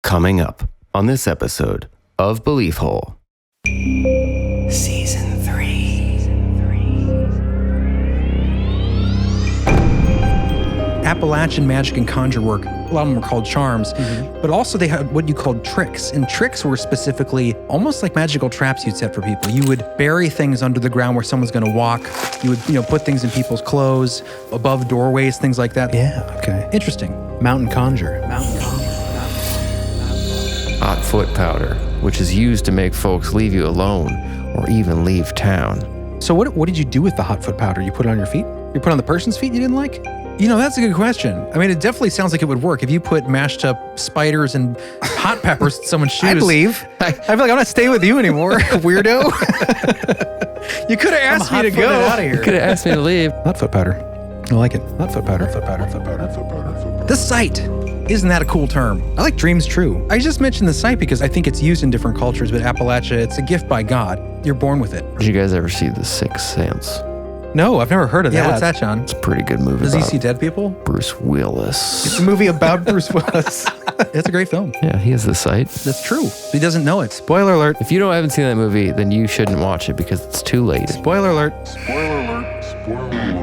Coming up on this episode of Belief Hole. Season 3. Appalachian magic and conjure work, a lot of them were called charms, but also they had what you called tricks. And tricks were specifically almost like magical traps you'd set for people. You would bury things under the ground where someone's going to walk. You would, put things in people's clothes, above doorways, things like that. Yeah, okay. Interesting. Mountain conjure. Hot foot powder, which is used to make folks leave you alone or even leave town. So what did you do with the hot foot powder? You put it on your feet? You put it on the person's feet you didn't like? That's a good question. I mean, it definitely sounds like it would work. If you put mashed up spiders and hot peppers in someone's shoes. I'd leave. I'd be like, I'm not staying with you anymore, weirdo. You could have asked me to go out of here. You could have asked me to leave. Hot foot powder. I like it. Hot foot powder. Foot powder. Foot powder. Foot powder. The site. Isn't that a cool term? I like dreams true. I just mentioned the site because I think it's used in different cultures, but Appalachia, it's a gift by God. You're born with it. Did you guys ever see The Sixth Sense? No, I've never heard of that. Yeah, what's that, John? It's a pretty good movie. Does he about see dead people? Bruce Willis. It's a movie about Bruce Willis. It's a great film. Yeah, he has the site. That's true. He doesn't know it. Spoiler alert. If you haven't seen that movie, then you shouldn't watch it because it's too late. Spoiler alert.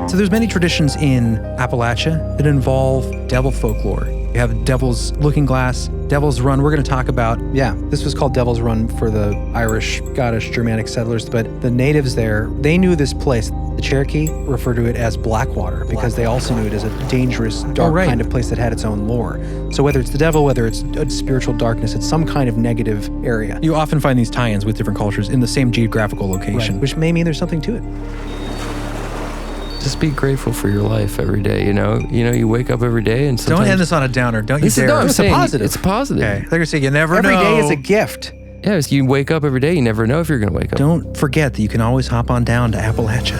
So there's many traditions in Appalachia that involve devil folklore. You have Devil's Looking Glass, Devil's Run. We're going to talk about. Yeah, this was called Devil's Run for the Irish, Scottish, Germanic settlers, but the natives there, they knew this place. The Cherokee referred to it as Blackwater because they also knew it as a dangerous, dark kind of place that had its own lore. So whether it's the devil, whether it's a spiritual darkness, it's some kind of negative area. You often find these tie-ins with different cultures in the same geographical location. Right, which may mean there's something to it. Just be grateful for your life every day, you wake up every day and sometimes... Don't end this on a downer. Don't you dare. No, I'm It's saying a positive. It's a positive. Okay. They're going to say you never know. Every day is a gift. Yeah, you wake up every day, you never know if you're going to wake up. Don't forget that you can always hop on down to Appalachia,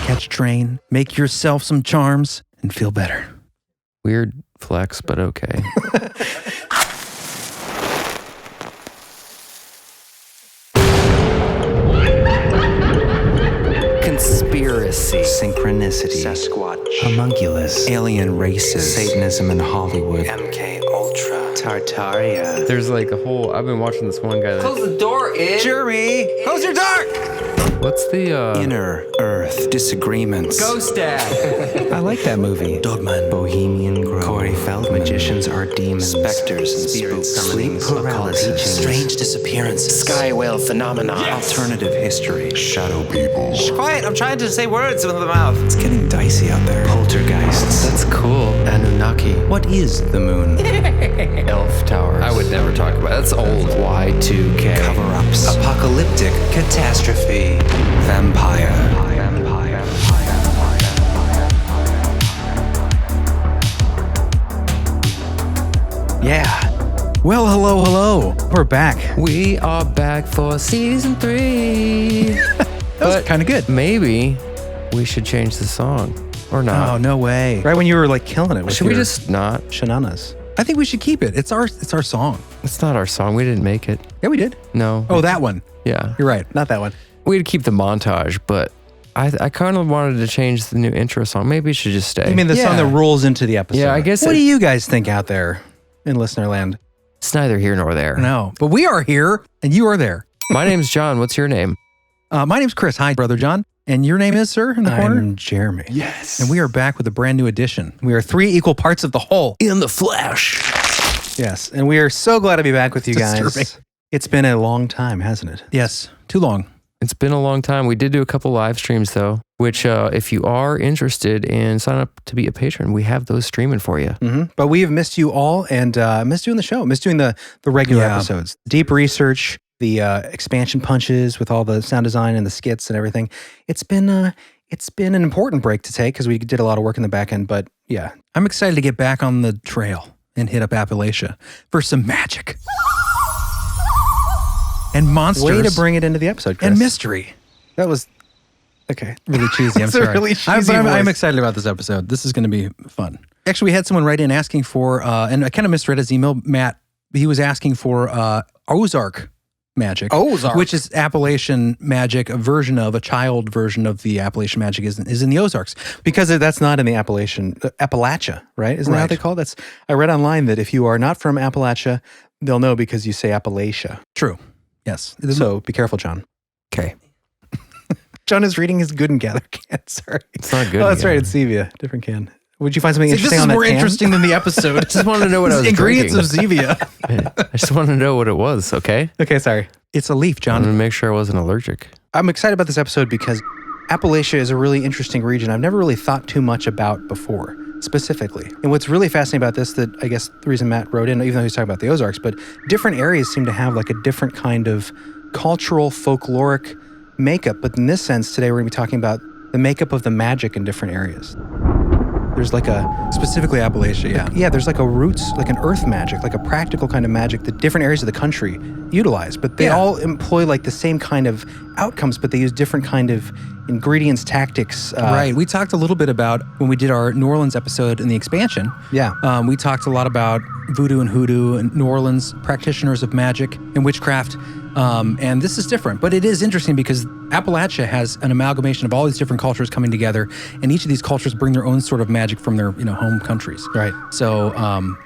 catch a train, make yourself some charms, and feel better. Weird flex, but okay. Conspiracy, synchronicity, Sasquatch, homunculus, alien races, Satanism in Hollywood, MK Ultra, Tartaria. There's like a whole... I've been watching this one guy that... Close the door, Jeremy, close your door! What's the... Inner Earth disagreements. Ghost Dad! I like that movie. Dogman, Bohemian Grove, Corey Feldman, Magicians Are Demons, Specters and Spirits, Sleep Paralysis, Strange Disappearances, Sky Whale Phenomena, Alternative History, Shadow People. Shh, quiet, I'm trying to say words with the mouth. It's getting dicey out there. Poltergeists. That's cool. Anunnaki. What is the moon? Elf Towers. I would never talk about it. That's old. Y2K. Cover-ups. Apocalyptic catastrophe. Vampire. Yeah. Well, hello. We're back. We are back for season 3. That was kind of good. Maybe we should change the song. Or not. Oh, no way. Right when you were like killing it with Should we your just not? shananas. I think we should keep it. It's our song. It's not our song. We didn't make it. Yeah, we did. No. Oh, that one. Yeah. You're right. Not that one. We'd keep the montage, but I kind of wanted to change the new intro song. Maybe it should just stay. You mean the song Yeah. that rolls into the episode? Yeah, I guess What do you guys think out there in listener land? it's neither here nor there. No, but we are here and you are there. My name's John. What's your name? My name's Chris. Hi, Brother John. And your name is, sir, in the corner? I'm Jeremy. Yes. And we are back with a brand new edition. We are 3 equal parts of the whole. In the flesh. Yes, and we are so glad to be back with you Disturbing. guys. It's been a long time, hasn't it? Yes, too long. It's been a long time. We did do a couple live streams though, which if you are interested in sign up to be a patron, we have those streaming for you. Mm-hmm. But we have missed you all and missed doing the show, missed doing the regular Yeah. episodes. Deep research, the expansion punches with all the sound design and the skits and everything. It's been an important break to take because we did a lot of work in the back end, but yeah. I'm excited to get back on the trail and hit up Appalachia for some magic. And monsters. Way to bring it into the episode, Chris. and mystery. That was, okay. Really cheesy, I'm That's a sorry. really cheesy I'm voice. excited about this episode. This is going to be fun. Actually, we had someone write in asking for, and I kind of misread his email, Matt. He was asking for Ozark magic. Ozarks. Which is Appalachian magic, a child version of the Appalachian magic is in the Ozarks. Because that's not in the Appalachia, right? Isn't that how Right. they call it? I read online that if you are not from Appalachia, they'll know because you say Appalachia. True. Yes. So be careful, John. Okay. John is reading his Good and Gather can. Sorry. It's not good. Oh, that's again. right. It's Zevia. Different can. Would you find something See, interesting this is on that more can? interesting than the episode. I just wanted to know what I was Ingredients drinking. of Zevia. I just wanted to know what it was, okay? Okay, sorry. It's a leaf, I John. wanted to make sure I wasn't allergic. I'm excited about this episode because Appalachia is a really interesting region I've never really thought too much about before, specifically. And what's really fascinating about this, that I guess the reason Matt wrote in, even though he's talking about the Ozarks, but different areas seem to have like a different kind of cultural, folkloric makeup. But in this sense, today we're going to be talking about the makeup of the magic in different areas. There's like Specifically Appalachia, yeah. yeah, there's like a roots, like an earth magic, like a practical kind of magic that different areas of the country utilize, but they Yeah. all employ like the same kind of outcomes, but they use different kind of ingredients, tactics. Right. We talked a little bit about when we did our New Orleans episode in the expansion. Yeah. We talked a lot about voodoo and hoodoo and New Orleans practitioners of magic and witchcraft. And this is different, but it is interesting because Appalachia has an amalgamation of all these different cultures coming together, and each of these cultures bring their own sort of magic from their home countries. Right. So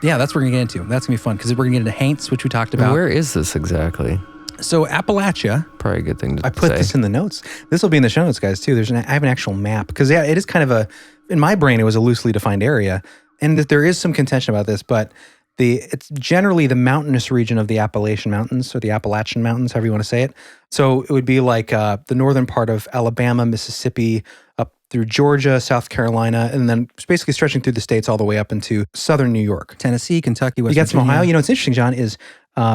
yeah, that's what we're gonna get into. That's gonna be fun because we're gonna get into Haints, which we talked about. Where is this exactly? So Appalachia. Probably a good thing to I put say. this in the notes. This will be in the show notes, guys, too. I have an actual map because yeah, it is kind of in my brain, it was a loosely defined area, and that there is some contention about this, but it's generally the mountainous region of the Appalachian Mountains, or the Appalachian Mountains, however you want to say it. So it would be like the northern part of Alabama, Mississippi, up through Georgia, South Carolina, and then it's basically stretching through the states all the way up into southern New York. Tennessee, Kentucky, West You got some Virginia. Ohio. You know, what's interesting, John, is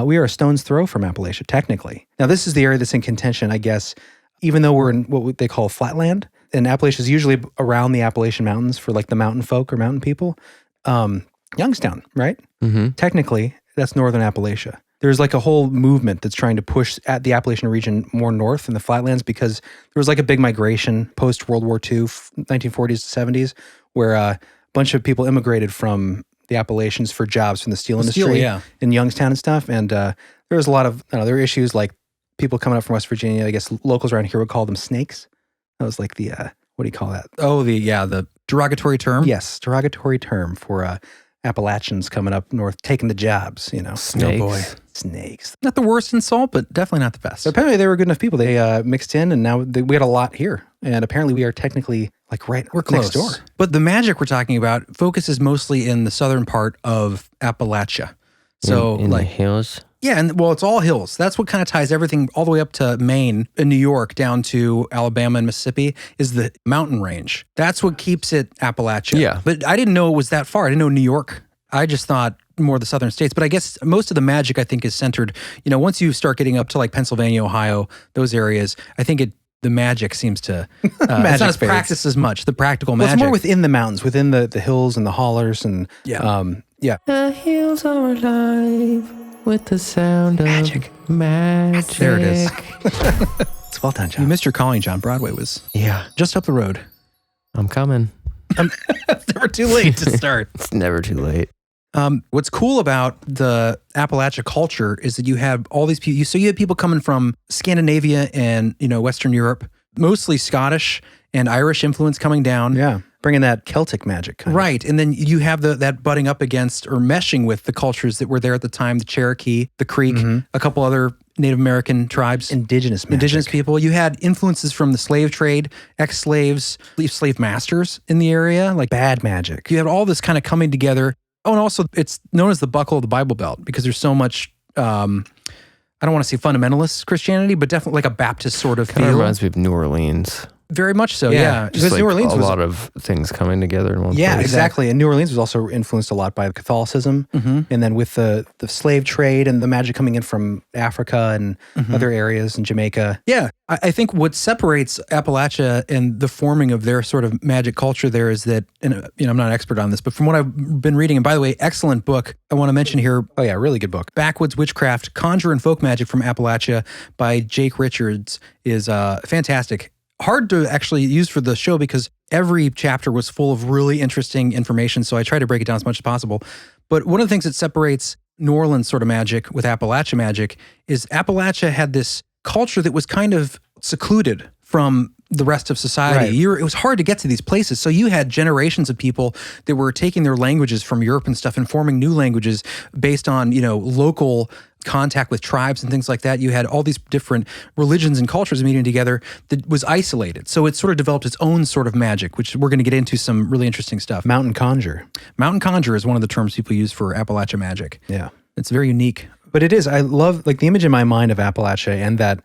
we are a stone's throw from Appalachia, technically. Now, this is the area that's in contention, I guess, even though we're in what they call flatland. And Appalachia is usually around the Appalachian Mountains for like the mountain folk or mountain people. Youngstown, right? Mm-hmm. Technically, that's northern Appalachia. There's like a whole movement that's trying to push at the Appalachian region more north in the flatlands because there was like a big migration post World War II, 1940s to 70s, where a bunch of people immigrated from the Appalachians for jobs from the steel industry yeah. in Youngstown and stuff. And there was a lot of, there were issues like people coming up from West Virginia. I guess locals around here would call them snakes. That was like the, what do you call that? Oh, the derogatory term? Yes, derogatory term for Appalachians coming up north, taking the jobs, Snakes. Oh boy. Snakes. Not the worst insult, but definitely not the best. So apparently they were good enough people. They mixed in, and now we had a lot here. And apparently we are technically like we're close. next door. But the magic we're talking about focuses mostly in the southern part of Appalachia. So in the hills. yeah, and well, it's all hills. That's what kind of ties everything all the way up to Maine and New York down to Alabama and Mississippi is the mountain range. That's what keeps it Appalachia. Yeah. But I didn't know it was that far. I didn't know New York. I just thought more of the southern states. But I guess most of the magic, I think, is centered, once you start getting up to like Pennsylvania, Ohio, those areas, I think the magic seems to, it's not as fades. practiced as much, the practical Well, magic. it's more within the mountains, within the hills and the hollers and Yeah. The hills are alive with the sound Magic. of magic. There it is. it's well done, You John. missed your calling, John. Broadway was Yeah, just up the road. I'm coming. Never too late to start. It's never too late. What's cool about the Appalachia culture is that you have all these people. So you have people coming from Scandinavia and Western Europe, mostly Scottish and Irish influence coming down. Yeah, bringing that Celtic magic kind of. Right. And then you have that butting up against or meshing with the cultures that were there at the time, the Cherokee, the Creek, a couple other Native American tribes. Indigenous magic. Indigenous people. You had influences from the slave trade, ex-slaves, slave masters in the area. Like Bad magic. you had all this kind of coming together. Oh, and also it's known as the buckle of the Bible Belt because there's so much, I don't want to say fundamentalist Christianity, but definitely like a Baptist sort of Kind of feel. reminds me of New Orleans. Very much so, yeah. Just Because like New Orleans a was lot of things coming together in one Yeah, place. exactly. And New Orleans was also influenced a lot by Catholicism. And then with the slave trade and the magic coming in from Africa and other areas in Jamaica. Yeah, I think what separates Appalachia and the forming of their sort of magic culture there is that, and I'm not an expert on this, but from what I've been reading, and by the way, excellent book I want to mention here, Oh, yeah, really good book. Backwoods Witchcraft, Conjure and Folk Magic from Appalachia by Jake Richards is fantastic. Hard to actually use for the show because every chapter was full of really interesting information, so I try to break it down as much as possible. But one of the things that separates New Orleans sort of magic with Appalachia magic is Appalachia had this culture that was kind of secluded from the rest of society. Right. It was hard to get to these places. So you had generations of people that were taking their languages from Europe and stuff and forming new languages based on, local contact with tribes and things like that. You had all these different religions and cultures meeting together that was isolated. So it sort of developed its own sort of magic, which we're going to get into some really interesting stuff. Mountain Conjure. Mountain Conjure is one of the terms people use for Appalachia magic. Yeah. It's very unique. But it is. I love the image in my mind of Appalachia and that,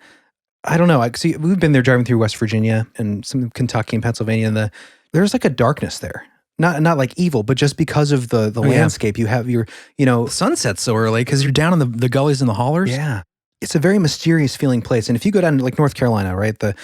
I don't know. See, we've been there driving through West Virginia and some Kentucky and Pennsylvania, and there's like a darkness there. Not like evil, but just because of the landscape, you have The sun sets so early because you're down in the gullies and the hollers. Yeah. It's a very mysterious feeling place. And if you go down to like North Carolina, right? The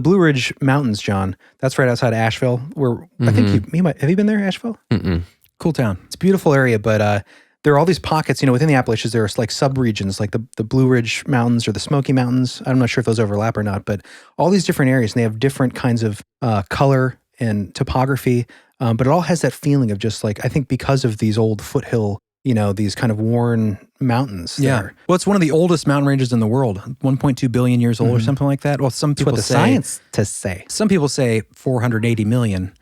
Blue Ridge Mountains, John, that's right outside of Asheville, where I think you might, have you been there, Asheville? Mm-mm. Cool town. It's a beautiful area, but there are all these pockets, within the Appalachians, there are like sub-regions, like the Blue Ridge Mountains or the Smoky Mountains. I'm not sure if those overlap or not, but all these different areas, and they have different kinds of color and topography, but it all has that feeling of just like, I think because of these old foothill, these kind of worn mountains. Yeah. There. Well, it's one of the oldest mountain ranges in the world, 1.2 billion years old or something like that. Well, some people say some people say 480 million.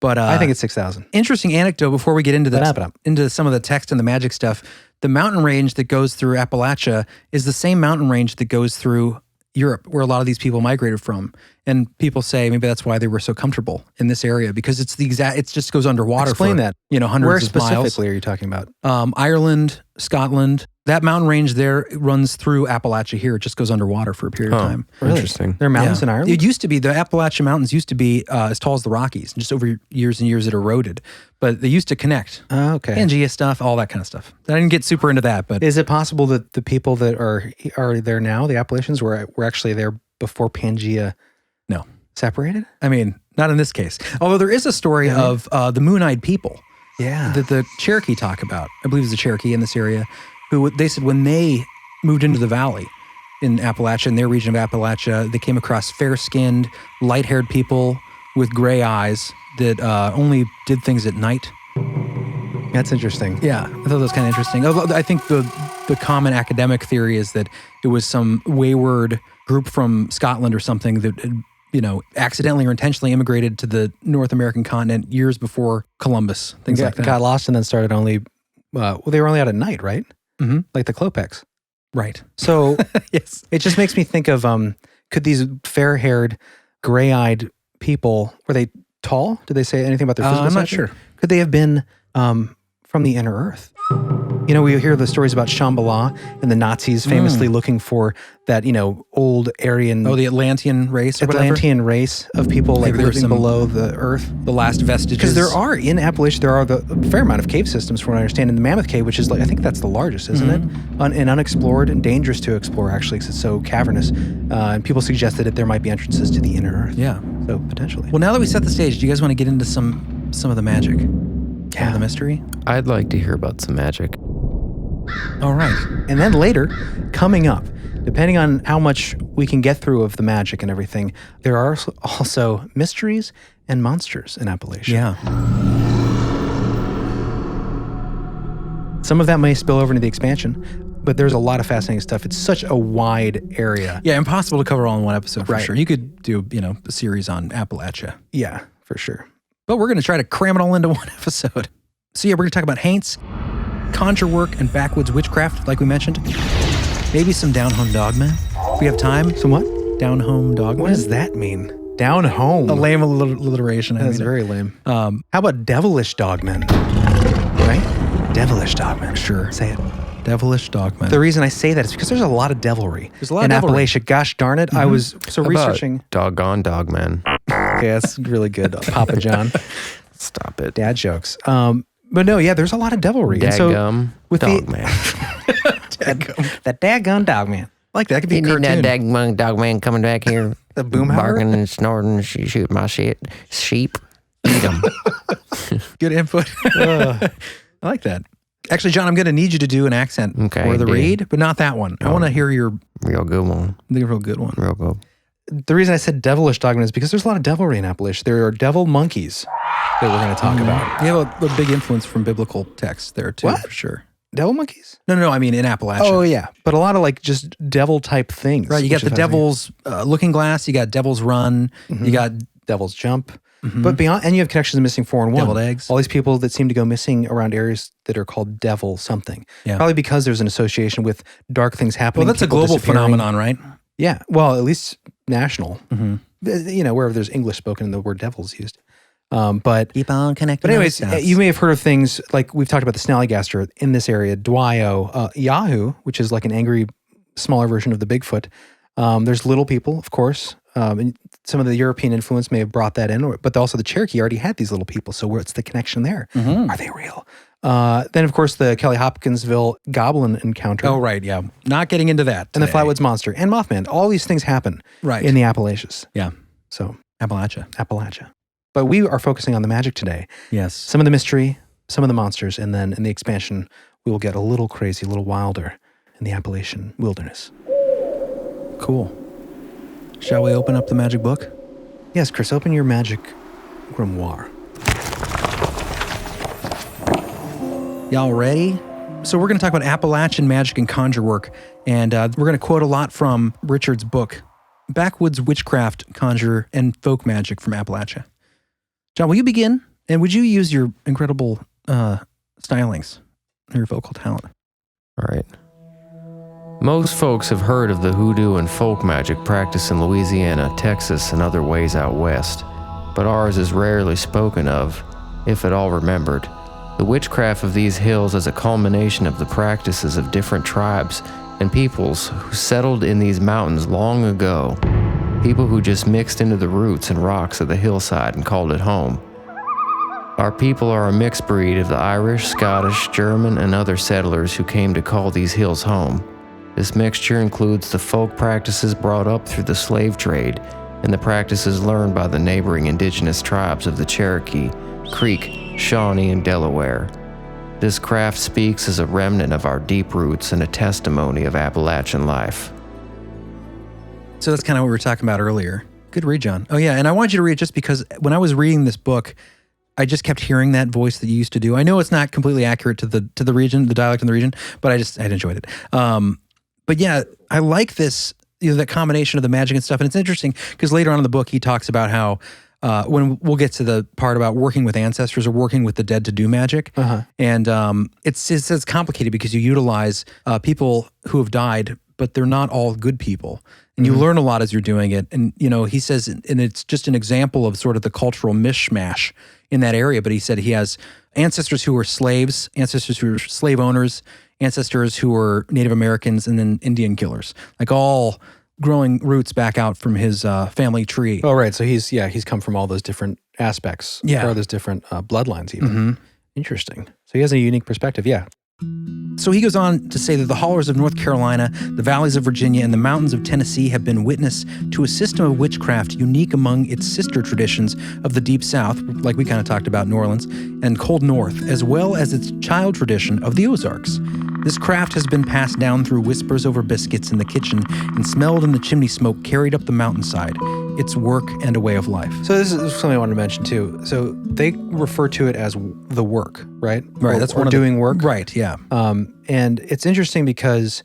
But I think it's 6,000. Interesting anecdote before we get into into some of the text and the magic stuff. The mountain range that goes through Appalachia is the same mountain range that goes through Europe, where a lot of these people migrated from. And people say maybe that's why they were so comfortable in this area, because it's it just goes underwater. Explain for, that. Hundreds Where of miles. Where specifically are you talking about? Ireland, Scotland. That mountain range there runs through Appalachia here. It just goes underwater for a period of time. Really? Interesting. There are mountains in Ireland? It used to be, the Appalachian Mountains used to be as tall as the Rockies. Just over years and years it eroded. But they used to connect. Oh, okay. Pangea stuff, all that kind of stuff. I didn't get super into that, but... Is it possible that the people that are there now, the Appalachians, were actually there before Pangea separated? I mean, not in this case. Although there is a story of the Moon-Eyed people that the Cherokee talk about. I believe it's the Cherokee in this area, who they said when they moved into the valley in Appalachia, in their region of Appalachia, they came across fair-skinned, light-haired people with gray eyes that only did things at night. That's interesting. Yeah, I thought that was kind of interesting. I think the common academic theory is that it was some wayward group from Scotland or something that had, accidentally or intentionally immigrated to the North American continent years before Columbus, things like that. Got lost and then started only, they were only out at night, right? Mm-hmm. Like the Klopeks. Right. So yes, it just makes me think of, could these fair-haired, gray-eyed people, were they tall? Did they say anything about their physical I'm not stature? sure. Could they have been from the inner earth? We hear the stories about Shambhala and the Nazis famously looking for that, old Aryan... Oh, the Atlantean race or Atlantean race of people like living below the earth. The last vestiges. Because there are, in Appalachia, there are a fair amount of cave systems from what I understand. In the Mammoth Cave, which is I think that's the largest, isn't it? And unexplored and dangerous to explore, actually, because it's so cavernous. And people suggested that there might be entrances to the inner earth. Yeah. So potentially. Well, now that we set the stage, do you guys want to get into some of the magic? Yeah. The mystery? I'd like to hear about some magic. All right. And then later, coming up, depending on how much we can get through of the magic and everything, there are also mysteries and monsters in Appalachia. Yeah. Some of that may spill over into the expansion, but there's a lot of fascinating stuff. It's such a wide area. Yeah, impossible to cover all in one episode for Right. sure. You could do, a series on Appalachia. Yeah, for sure. But we're going to try to cram it all into one episode. So yeah, we're going to talk about Haints, Conjure work, and Backwoods witchcraft, like we mentioned. Maybe some down-home dogmen, if we have time. Some what? Down-home dogmen. What does that mean? Down home. A lame alliteration. That's very lame. How about devilish dogmen? Right? Devilish dogmen. Sure. Say it. Devilish dogmen. The reason I say that is because there's a lot of devilry. There's a lot in of devilry. Appalachia. Gosh darn it. I was researching. Doggone dogman. Okay, that's really good, Papa John. Stop it. Dad jokes. But no, yeah, there's a lot of devilry. Daggum dogman. That daggum dogman. Like that could be a cartoon. That daggum dogman coming back here. The boomhauer? Barking and snorting, shoot my shit. Sheep. Eat them. Good input. I like that. Actually, John, I'm going to need you to do an accent for the read, but not that one. I want to hear your real good one. The real good one. Real good. The reason I said devilish dogman is because there's a lot of devilry in Appalachia. There are devil monkeys that we're going to talk about. You have a big influence from biblical texts there too, for sure. Devil monkeys? No, I mean in Appalachia. Oh, yeah. But a lot of like just devil type things. Right, you got the Devil's Looking Glass, you got Devil's Run, you got Devil's Jump. But beyond, and you have connections missing 4 and 1. Deviled Eggs. All these people that seem to go missing around areas that are called devil something. Yeah. Probably because there's an association with dark things happening. Well, that's a people global disappearing. phenomenon, right? Yeah. Well, at least national. Wherever there's English spoken, the word devil is used. But keep on connecting. But anyways, you may have heard of things like we've talked about the snallygaster in this area, Dwyo, Yahoo, which is like an angry, smaller version of the Bigfoot. There's little people, of course. And some of the European influence may have brought that in, but also the Cherokee already had these little people. So what's the connection there? Are they real? Then, of course, the Kelly Hopkinsville goblin encounter. Oh, right, yeah. Not getting into that And the Flatwoods monster and Mothman. All these things happen in the Appalachians. Yeah. So Appalachia. But we are focusing on the magic today. Yes. Some of the mystery, some of the monsters, and then in the expansion, we will get a little crazy, a little wilder in the Appalachian wilderness. Cool. Shall we open up the magic book? Yes, Chris, open your magic grimoire. Y'all ready? So we're going to talk about Appalachian magic and conjure work, and we're going to quote a lot from Richard's book, Backwoods, Witchcraft, Conjure, and Folk Magic from Appalachia. John, will you begin? And would you use your incredible stylings, your vocal talent? All right. Most folks have heard of the hoodoo and folk magic practiced in Louisiana, Texas, and other ways out west, but ours is rarely spoken of, if at all remembered. The witchcraft of these hills is a culmination of the practices of different tribes and peoples who settled in these mountains long ago, people who just mixed into the roots and rocks of the hillside and called it home. Our people are a mixed breed of the Irish, Scottish, German, and other settlers who came to call these hills home. This mixture includes the folk practices brought up through the slave trade and the practices learned by the neighboring indigenous tribes of the Cherokee, Creek, Shawnee, and Delaware. This craft speaks as a remnant of our deep roots and a testimony of Appalachian life. So that's kind of what we were talking about earlier. Good read, John. Oh yeah, and I want you to read it just because when I was reading this book, I just kept hearing that voice that you used to do. I know it's not completely accurate to the region, the dialect in the region, but I enjoyed it. But yeah, I like this, that combination of the magic and stuff. And it's interesting because later on in the book, he talks about how when we'll get to the part about working with ancestors or working with the dead to do magic. And it's complicated because you utilize people who have died, but they're not all good people. And you learn a lot as you're doing it. And, he says, and it's just an example of sort of the cultural mishmash in that area. But he said he has ancestors who were slaves, ancestors who were slave owners, ancestors who were Native Americans, and then Indian killers, like all growing roots back out from his family tree. Oh, right. So he's come from all those different aspects. Yeah. Or those different bloodlines even. Interesting. So he has a unique perspective. Yeah. So he goes on to say that the hollers of North Carolina, the valleys of Virginia, and the mountains of Tennessee have been witness to a system of witchcraft unique among its sister traditions of the Deep South, like we kind of talked about New Orleans, and Cold North, as well as its child tradition of the Ozarks. This craft has been passed down through whispers over biscuits in the kitchen and smelled in the chimney smoke carried up the mountainside. It's work and a way of life. So this is something I wanted to mention too. So they refer to it as the work, right? Right. That's one of doing work. Right. Yeah. And it's interesting because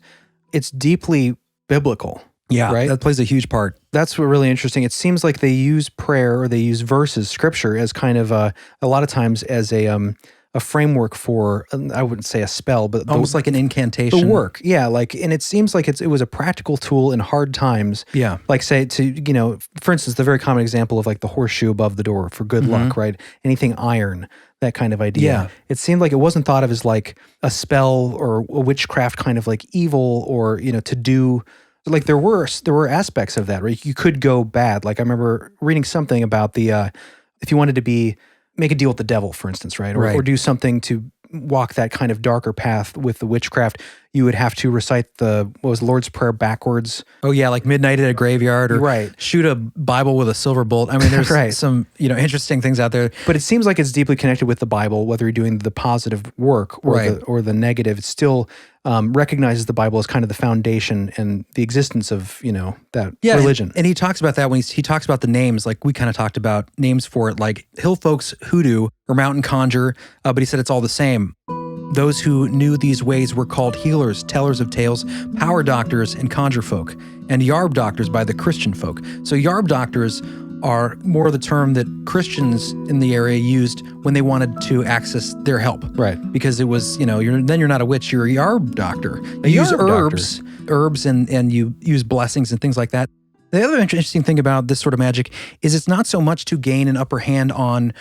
it's deeply biblical. Yeah. Right. That plays a huge part. That's what really interesting. It seems like they use prayer or they use verses, scripture, as kind of a lot of times as a framework for, I wouldn't say a spell, but almost like an incantation. The work, yeah. And it seems like it was a practical tool in hard times. Yeah. Like say for instance, the very common example of like the horseshoe above the door for good luck, right? Anything iron, that kind of idea. Yeah. It seemed like it wasn't thought of as like a spell or a witchcraft kind of like evil or, to do. Like there were aspects of that, right? You could go bad. Like I remember reading something about if you wanted to make a deal with the devil, for instance, right? Or do something to walk that kind of darker path with the witchcraft, you would have to recite the Lord's Prayer backwards. Oh yeah, like midnight at a graveyard, or shoot a Bible with a silver bolt. I mean, there's some interesting things out there. But it seems like it's deeply connected with the Bible, whether you're doing the positive work or the negative. It still recognizes the Bible as kind of the foundation and the existence of that religion. And he talks about that when he talks about the names, like we kind of talked about names for it, like Hillfolk's Hoodoo or Mountain Conjure, but he said it's all the same. Those who knew these ways were called healers, tellers of tales, power doctors, and conjure folk, and yarb doctors by the Christian folk. So yarb doctors are more the term that Christians in the area used when they wanted to access their help. Right. Because it was, you're not a witch, you're a yarb doctor. You use herbs and you use blessings and things like that. The other interesting thing about this sort of magic is it's not so much to gain an upper hand on,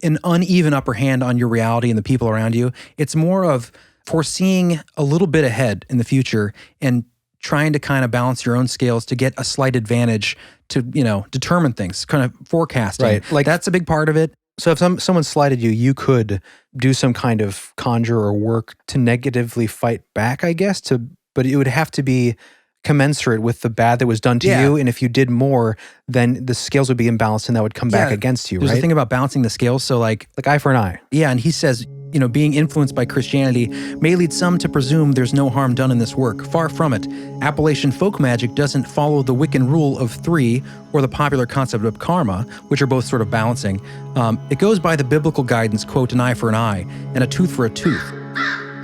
an uneven upper hand on your reality and the people around you. It's more of foreseeing a little bit ahead in the future and trying to kind of balance your own scales to get a slight advantage to, determine things, kind of forecasting. Right. Like that's a big part of it. So if someone slighted you, you could do some kind of conjure or work to negatively fight back, I guess, but it would have to be commensurate with the bad that was done to you. And if you did more, then the scales would be imbalanced and that would come back against you, There's right? a thing about balancing the scales. So like eye for an eye. Yeah, and he says, being influenced by Christianity may lead some to presume there's no harm done in this work. Far from it. Appalachian folk magic doesn't follow the Wiccan rule of 3 or the popular concept of karma, which are both sort of balancing. It goes by the biblical guidance, quote, an eye for an eye and a tooth for a tooth.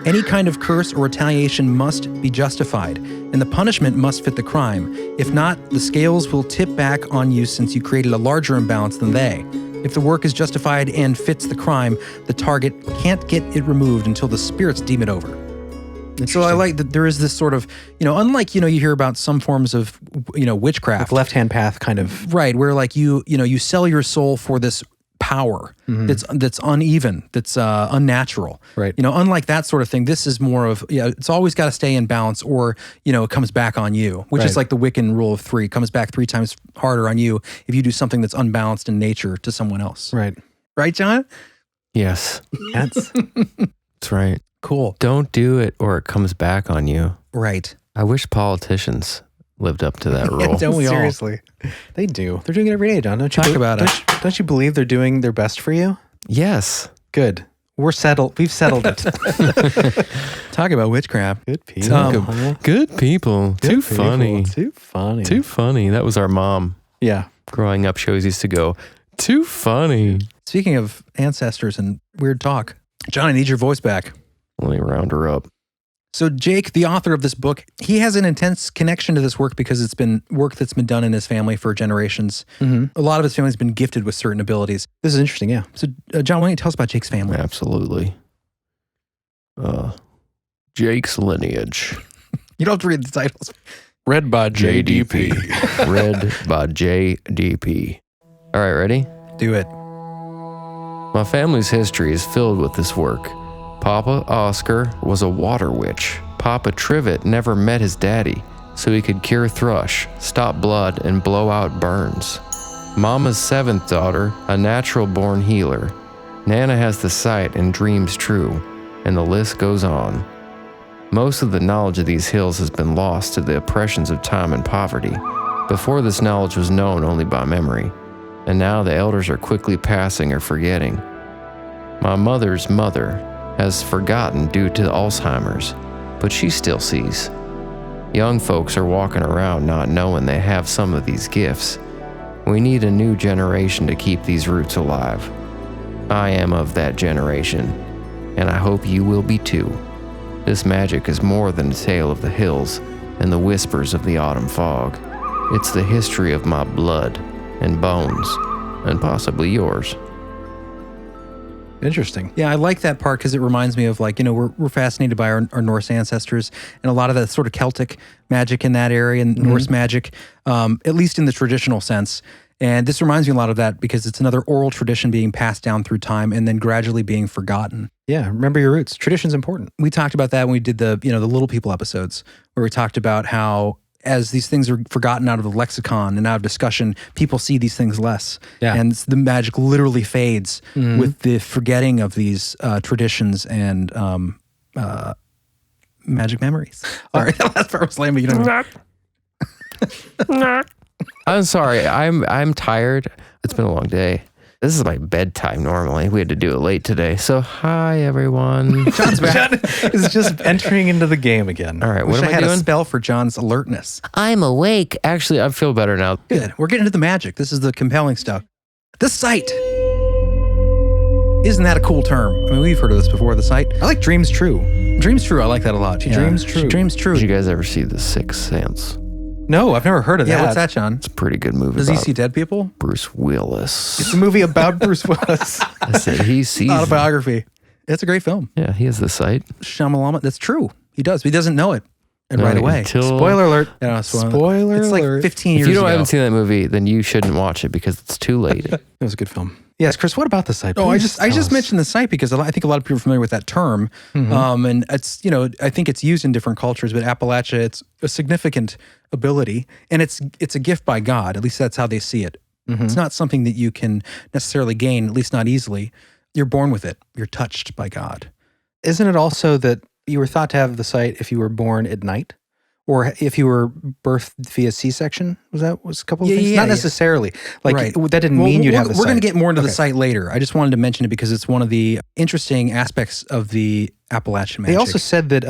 Any kind of curse or retaliation must be justified, and the punishment must fit the crime. If not, the scales will tip back on you since you created a larger imbalance than they. If the work is justified and fits the crime, the target can't get it removed until the spirits deem it over. So I like that there is this sort of, unlike, you hear about some forms of, witchcraft. Like left-hand path kind of. Right, where like you sell your soul for this power that's uneven, that's unnatural. Right. Unlike that sort of thing, this is more of, it's always got to stay in balance or, it comes back on you, which is like the Wiccan rule of 3. It comes back 3 times harder on you if you do something that's unbalanced in nature to someone else. Right. Right, John? Yes. That's right. Cool. Don't do it or it comes back on you. Right. I wish politicians lived up to that rule. Don't we all? Seriously. They do. They're doing it every day, John. Don't you Talk about it. Don't you believe they're doing their best for you? Yes. Good. We're settled. We've settled it. Talk about witchcraft. Good people. Good people. Too funny. Too funny. Too funny. That was our mom. Yeah. Growing up, she always used to go, too funny. Speaking of ancestors and weird talk, John, I need your voice back. Let me round her up. So Jake, the author of this book, he has an intense connection to this work because it's been work that's been done in his family for generations. A lot of his family's been gifted with certain abilities. This is interesting, yeah. So John, why don't you tell us about Jake's family? Absolutely. Jake's lineage. You don't have to read the titles. Read by JDP. Read by JDP. All right, ready? Do it. My family's history is filled with this work. Papa Oscar was a water witch. Papa Trivet never met his daddy, so he could cure thrush, stop blood, and blow out burns. Mama's 7th daughter, a natural-born healer. Nana has the sight and dreams true, and the list goes on. Most of the knowledge of these hills has been lost to the oppressions of time and poverty. Before, this knowledge was known only by memory, and now the elders are quickly passing or forgetting. My mother's mother has forgotten due to Alzheimer's, but she still sees. Young folks are walking around not knowing they have some of these gifts. We need a new generation to keep these roots alive. I am of that generation, and I hope you will be too. This magic is more than a tale of the hills and the whispers of the autumn fog. It's the history of my blood and bones, and possibly yours. Interesting. Yeah, I like that part because it reminds me of we're fascinated by our Norse ancestors and a lot of that sort of Celtic magic in that area and Norse magic, at least in the traditional sense. And this reminds me a lot of that because it's another oral tradition being passed down through time and then gradually being forgotten. Yeah, remember your roots. Tradition's important. We talked about that when we did the Little People episodes where we talked about how as these things are forgotten out of the lexicon and out of discussion, people see these things less. Yeah. And the magic literally fades with the forgetting of these traditions and magic memories. Sorry, that last part was lame, but you know what I mean. I'm sorry. I'm tired. It's been a long day. This is my bedtime normally. We had to do it late today. So, hi, everyone. John's back. John is just entering into the game again. All right, Wish what am I I had doing? a spell for John's alertness. I'm awake. Actually, I feel better now. Good. We're getting into the magic. This is the compelling stuff. The site. Isn't that a cool term? I mean, we've heard of this before, the site. I like Dreams True. Dreams True, I like that a lot. She dreams true. She dreams true. Did you guys ever see The Sixth Sense? No, I've never heard of that. Yeah, what's that, John? It's a pretty good movie. Does he see dead people? Bruce Willis. It's a movie about Bruce Willis. I said he sees. Autobiography. It's a great film. Yeah, he has the sight. Shyamalama. That's true. He does. But he doesn't know it. And right away. Spoiler alert. Yeah, Spoiler it's alert. like 15 years If you ago. haven't seen that movie, then you shouldn't watch it because it's too late. It was a good film. Yes, Chris, what about the site? Oh, I Please just tell us. mentioned the site because I think a lot of people are familiar with that term, and it's I think it's used in different cultures. But Appalachia, it's a significant ability, and it's a gift by God. At least that's how they see it. It's not something that you can necessarily gain, at least not easily. You're born with it. You're touched by God. Isn't it also that you were thought to have the site if you were born at night? Or if you were birthed via C-section? Was a couple of things? Not necessarily. Like, Right. that didn't mean you'd have the site. We're going to get more into the site later. I just wanted to mention it because it's one of the interesting aspects of the Appalachian magic. They also said that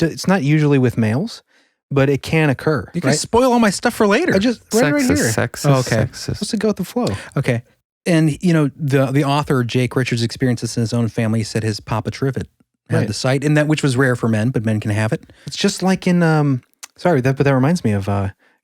it's not usually with males, but it can occur. You can right? spoil all my stuff for later. I just right here. Sexist. Oh, okay. Sexist. Let's go with the flow. Okay. And, the author, Jake Richards, experienced this in his own family. He said his Papa Trivet had the site, and that which was rare for men, but men can have it. It's just like in, but that reminds me of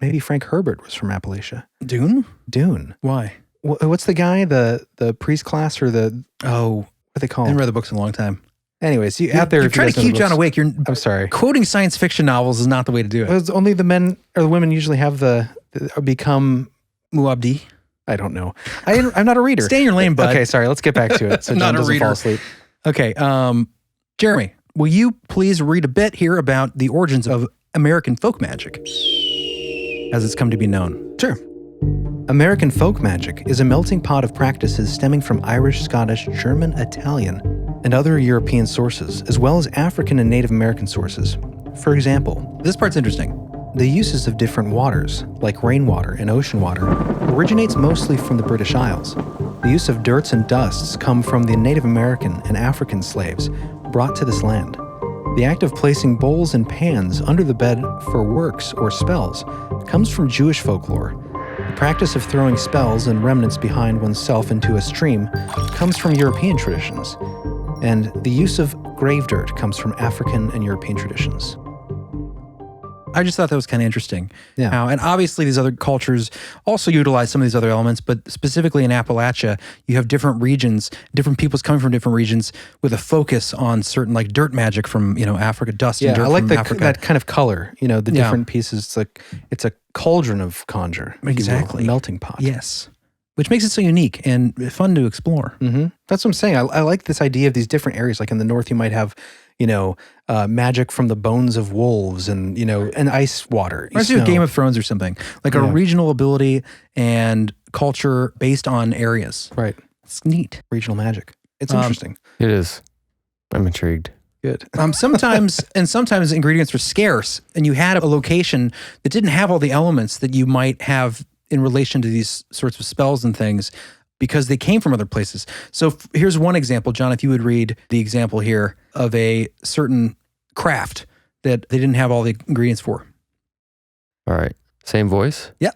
maybe Frank Herbert was from Appalachia. Dune. Why? What's the guy, the priest class or the, what are they I called? haven't read the books in a long time. Anyways, out there, You're if you trying guys to know the keep John books- awake. You're I'm sorry. quoting science fiction novels is not the way to do it. It's only the men or the women usually have become, Muad'Dib. I don't know. I'm not a reader. Stay in your lane, bud. Okay, sorry. Let's get back to it. So Not John a doesn't reader. fall asleep. Okay. Jeremy, will you please read a bit here about the origins of American folk magic as it's come to be known? Sure. American folk magic is a melting pot of practices stemming from Irish, Scottish, German, Italian, and other European sources, as well as African and Native American sources. For example, This part's interesting. the uses of different waters, like rainwater and ocean water, originates mostly from the British Isles. The use of dirts and dusts come from the Native American and African slaves brought to this land. The act of placing bowls and pans under the bed for works or spells comes from Jewish folklore. The practice of throwing spells and remnants behind oneself into a stream comes from European traditions. And the use of grave dirt comes from African and European traditions. I just thought that was kind of interesting. Yeah. And obviously these other cultures also utilize some of these other elements, but specifically in Appalachia, you have different regions, different peoples coming from different regions with a focus on certain like dirt magic from, Africa, dust and dirt I like from Africa. that kind of color, the different pieces. It's a cauldron of Conjure. if you will, Exactly. a melting pot. Yes. Which makes it so unique and fun to explore. Mm-hmm. That's what I'm saying. I like this idea of these different areas. Like in the north, you might have, magic from the bones of wolves and, and ice water. Reminds me of Game of Thrones or something. Like a regional ability and culture based on areas. Right. It's neat. Regional magic. It's interesting. It is. I'm intrigued. Good. Sometimes ingredients were scarce and you had a location that didn't have all the elements that you might have in relation to these sorts of spells and things because they came from other places. So here's one example, John, if you would read the example here of a certain craft that they didn't have all the ingredients for. All right. Same voice? Yeah.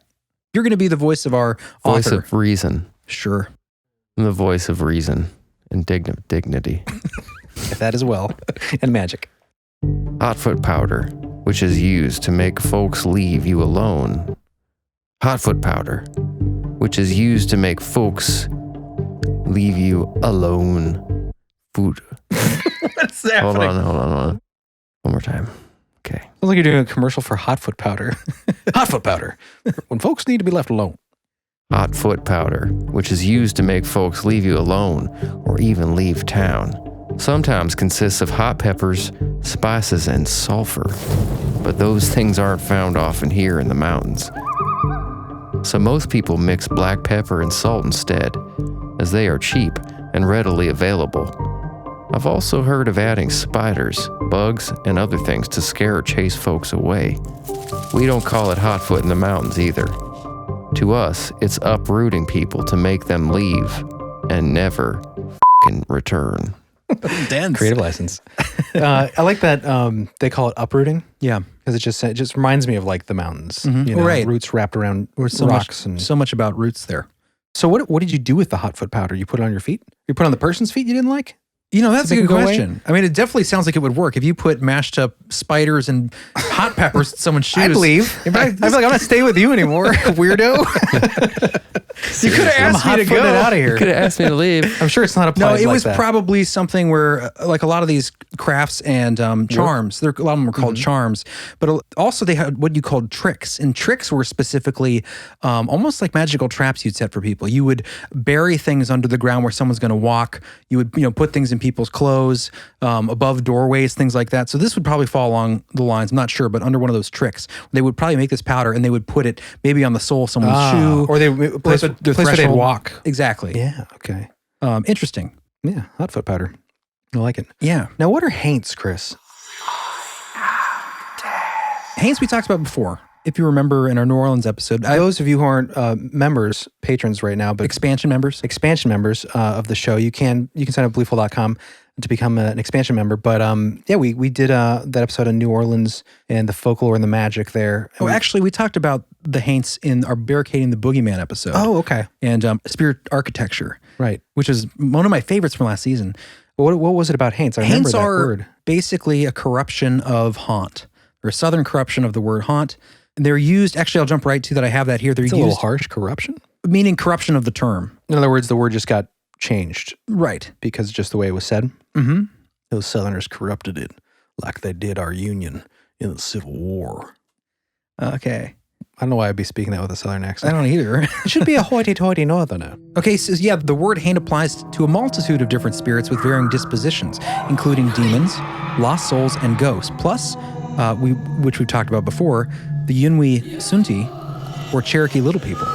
You're going to be the voice of our Voice author. of reason. Sure. I'm the voice of reason and dignity. That as well. And magic. Hotfoot powder, which is used to make folks leave you alone. Hotfoot powder, which is used to make folks leave you alone. Food. What's Hold happening? on. One more time. Okay. Sounds like you're doing a commercial for hot foot powder. Hot foot powder. When folks need to be left alone. Hot foot powder, which is used to make folks leave you alone or even leave town. Sometimes consists of hot peppers, spices, and sulfur. But those things aren't found often here in the mountains. So most people mix black pepper and salt instead, as they are cheap and readily available. I've also heard of adding spiders, bugs, and other things to scare or chase folks away. We don't call it hotfoot in the mountains either. To us, it's uprooting people to make them leave and never f***ing return. Dense. Creative license. I like that they call it uprooting. Yeah. Because it just reminds me of like the mountains. Right. Roots wrapped around There's so rocks. much about roots there. So what did you do with the hot foot powder? You put it on your feet? You put it on the person's feet you didn't like? That's a good question. I mean, it definitely sounds like it would work. If you put mashed up spiders and hot peppers in someone's shoes. I'd leave. I'd be like, I'm not staying with you anymore, weirdo. You could have asked me to go out of here. You could have asked me to leave. I'm sure it's not applied like that. No, it was probably something where, like a lot of these crafts and charms, a lot of them are called charms, but also they had what you called tricks. And tricks were specifically almost like magical traps you'd set for people. You would bury things under the ground where someone's going to walk. You would, put things in people's clothes, above doorways, things like that. So this would probably fall along the lines, I'm not sure, but under one of those tricks. They would probably make this powder and they would put it maybe on the sole of someone's shoe. Or they place where they'd walk. Exactly. Yeah, okay. Interesting. Yeah, hot foot powder. I like it. Yeah. Now, what are haints, Chris? Haints we talked about before. If you remember in our New Orleans episode. Those of you who aren't members, patrons right now, but expansion members of the show, you can sign up at beliefful.com to become an expansion member. But we did that episode on New Orleans and the folklore and the magic there. Actually, we talked about the haints in our Barricading the Boogeyman episode. Oh, okay. And spirit architecture. Right. Which is one of my favorites from last season. What was it about haints? I remember haints that word. Basically a corruption of haunt, or a southern corruption of the word haunt. They're used, actually I'll jump right to that, I have that here. They're used, a little harsh, corruption? Meaning corruption of the term. In other words, the word just got changed. Right. Because just the way it was said. Mm-hmm. Those Southerners corrupted it like they did our Union in the Civil War. Okay. I don't know why I'd be speaking that with a Southern accent. I don't either. It should be a hoity-toity Northerner. Okay, so yeah, the word haint applies to a multitude of different spirits with varying dispositions, including demons, lost souls, and ghosts. Plus, which we've talked about before, the Yunwi Sunti, or Cherokee Little People.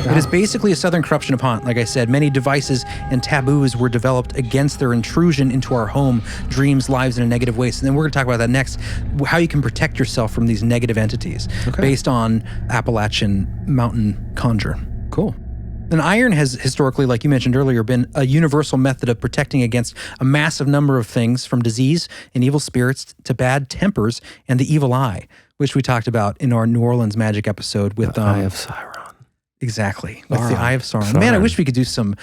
It is basically a southern corruption of haunt. Like I said, many devices and taboos were developed against their intrusion into our home, dreams, lives in a negative way. So then we're going to talk about that next, how you can protect yourself from these negative entities based on Appalachian mountain conjure. Cool. And iron has historically, like you mentioned earlier, been a universal method of protecting against a massive number of things, from disease and evil spirits to bad tempers and the evil eye, which we talked about in our New Orleans magic episode with the Eye of Sauron. Exactly. With the Eye of Sauron. Man, I wish we could do some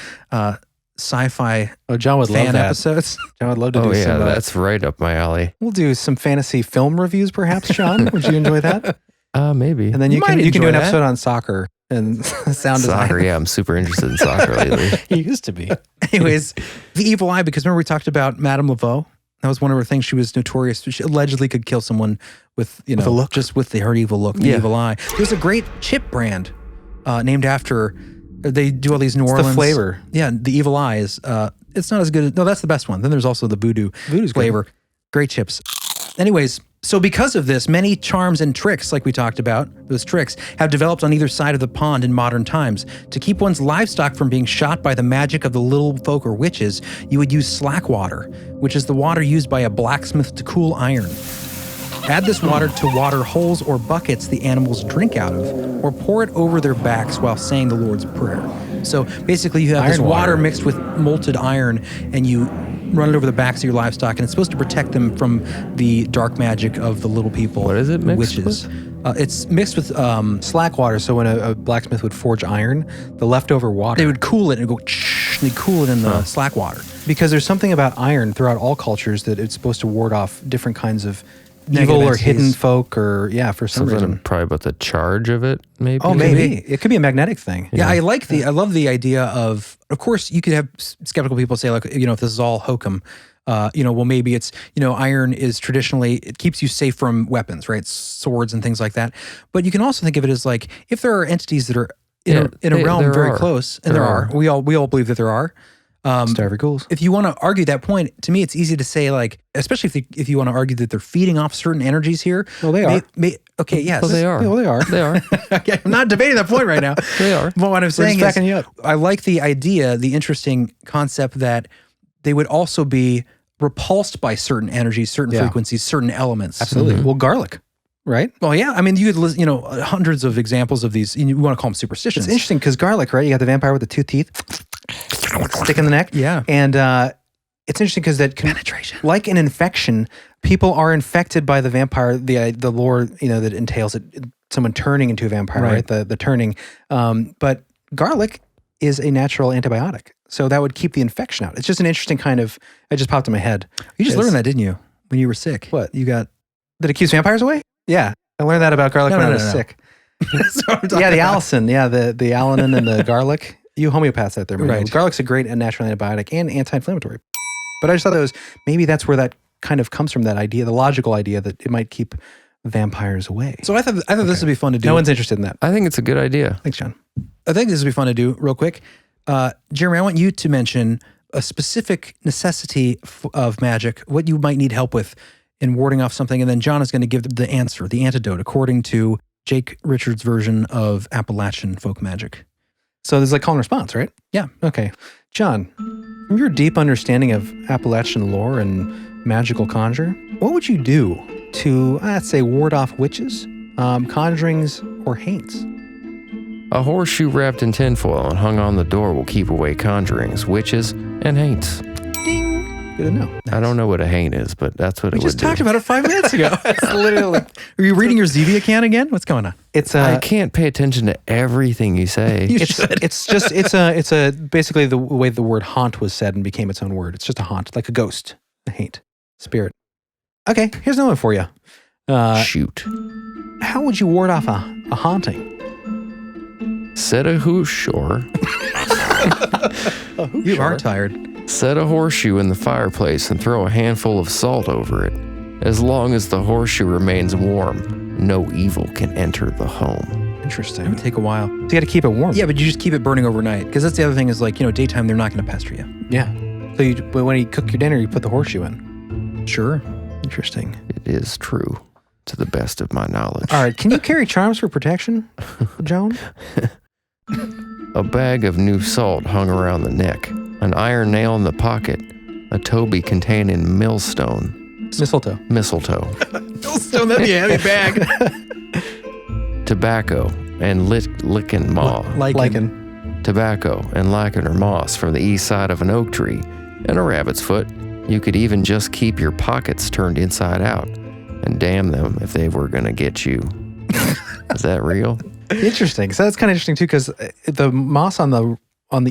sci-fi John would fan love that. Episodes. John would love to do some. Oh, yeah, that's right up my alley. We'll do some fantasy film reviews, perhaps, Sean. Would you enjoy that? Maybe. And then you can do an episode on soccer and sound design. Soccer, yeah. I'm super interested in soccer lately. He used to be. Anyways, the evil eye, because remember we talked about Madame Laveau? That was one of her things. She was notorious. She allegedly could kill someone with, with a look. Just with her evil look, the evil eye. There's a great chip brand named after, they do all these New Orleans. The flavor. Yeah, the evil eye is, it's not as good. No, that's the best one. Then there's also the voodoo flavor. Good. Great chips. Anyways, so because of this, many charms and tricks, like we talked about, those tricks, have developed on either side of the pond in modern times. To keep one's livestock from being shot by the magic of the little folk or witches, you would use slack water, which is the water used by a blacksmith to cool iron. Add this water to water holes or buckets the animals drink out of, or pour it over their backs while saying the Lord's Prayer. So basically you have this water mixed with molten iron, and you run it over the backs of your livestock, and it's supposed to protect them from the dark magic of the little people. What is it mixed witches. with? It's mixed with slack water. So when a blacksmith would forge iron, the leftover water, they would cool it and go, and they'd cool it in the slack water. Because there's something about iron throughout all cultures that it's supposed to ward off different kinds of evil or hidden folk, or for some reason. Probably about the charge of it, maybe. Oh, maybe. It could be a magnetic thing. Yeah, I love the idea of course, you could have skeptical people say, like, if this is all hokum, well, maybe it's, iron is traditionally, it keeps you safe from weapons, right? Swords and things like that. But you can also think of it as like, if there are entities that are in a realm very close, and there are. We all believe that there are. Starvey ghouls. If you want to argue that point, to me, it's easy to say, like, especially if you want to argue that they're feeding off certain energies here. Well, they are. Okay, yes. Well, they are. Well, they are. They are. Okay, I'm not debating that point right now. They are. But what I'm saying is, you up. I like the idea, the interesting concept that they would also be repulsed by certain energies, certain frequencies, certain elements. Absolutely. Mm-hmm. Well, garlic. Right? Well, yeah. I mean, you could, hundreds of examples of these. You want to call them superstitions. It's interesting because garlic, right? You got the vampire with the 2 teeth, stick in the neck. Yeah. And it's interesting because that penetration, like an infection, people are infected by the vampire. The lore, that entails it, someone turning into a vampire, right? The turning. But garlic is a natural antibiotic. So that would keep the infection out. It's just an interesting kind of, it just popped in my head. You just learned that, didn't you? When you were sick. What? That it keeps vampires away? Yeah. I learned that about garlic when I was sick. Yeah, the allicin. Yeah, the alanine and the garlic. You homeopaths out there. Right. Garlic's a great natural antibiotic and anti-inflammatory. But I just thought maybe that's where that kind of comes from, that idea, the logical idea that it might keep vampires away. So I thought this would be fun to do. No one's interested in that. I think it's a good idea. Thanks, John. I think this would be fun to do real quick. Jeremy, I want you to mention a specific necessity of magic, what you might need help with in warding off something. And then John is going to give the answer, the antidote, according to Jake Richards' version of Appalachian folk magic. So there's like call and response, right? Yeah. Okay. John, from your deep understanding of Appalachian lore and magical conjure, what would you do to, let's say, ward off witches, conjurings, or haints? A horseshoe wrapped in tinfoil and hung on the door will keep away conjurings, witches, and haints. Ding. Good to know. I don't know what a haint is, but that's what it would do. We just talked about it 5 minutes ago. It's literally. Are you reading your Zevia can again? What's going on? It's I can't pay attention to everything you say. It's basically the way the word haunt was said and became its own word. It's just a haunt, like a ghost, a haint, spirit. Okay, here's another one for you. Shoot. How would you ward off a haunting? Set a You are tired. Set a horseshoe in the fireplace and throw a handful of salt over it. As long as the horseshoe remains warm, no evil can enter the home. Interesting. It would take a while. So you got to keep it warm. Yeah, but you just keep it burning overnight. Because that's the other thing is like, daytime, they're not going to pester you. Yeah. So but when you cook your dinner, you put the horseshoe in. Sure. Interesting. It is true, to the best of my knowledge. All right. Can you carry charms for protection, Joan? A bag of new salt hung around the neck, an iron nail in the pocket, a toby containing millstone. Mistletoe. Mistletoe. Millstone, that'd be a heavy bag. Tobacco and lichen moss. Lichen. Tobacco and lichen or moss from the east side of an oak tree, and a rabbit's foot. You could even just keep your pockets turned inside out, and damn them if they were going to get you. Is that real? Interesting. So that's kind of interesting too, because the moss on the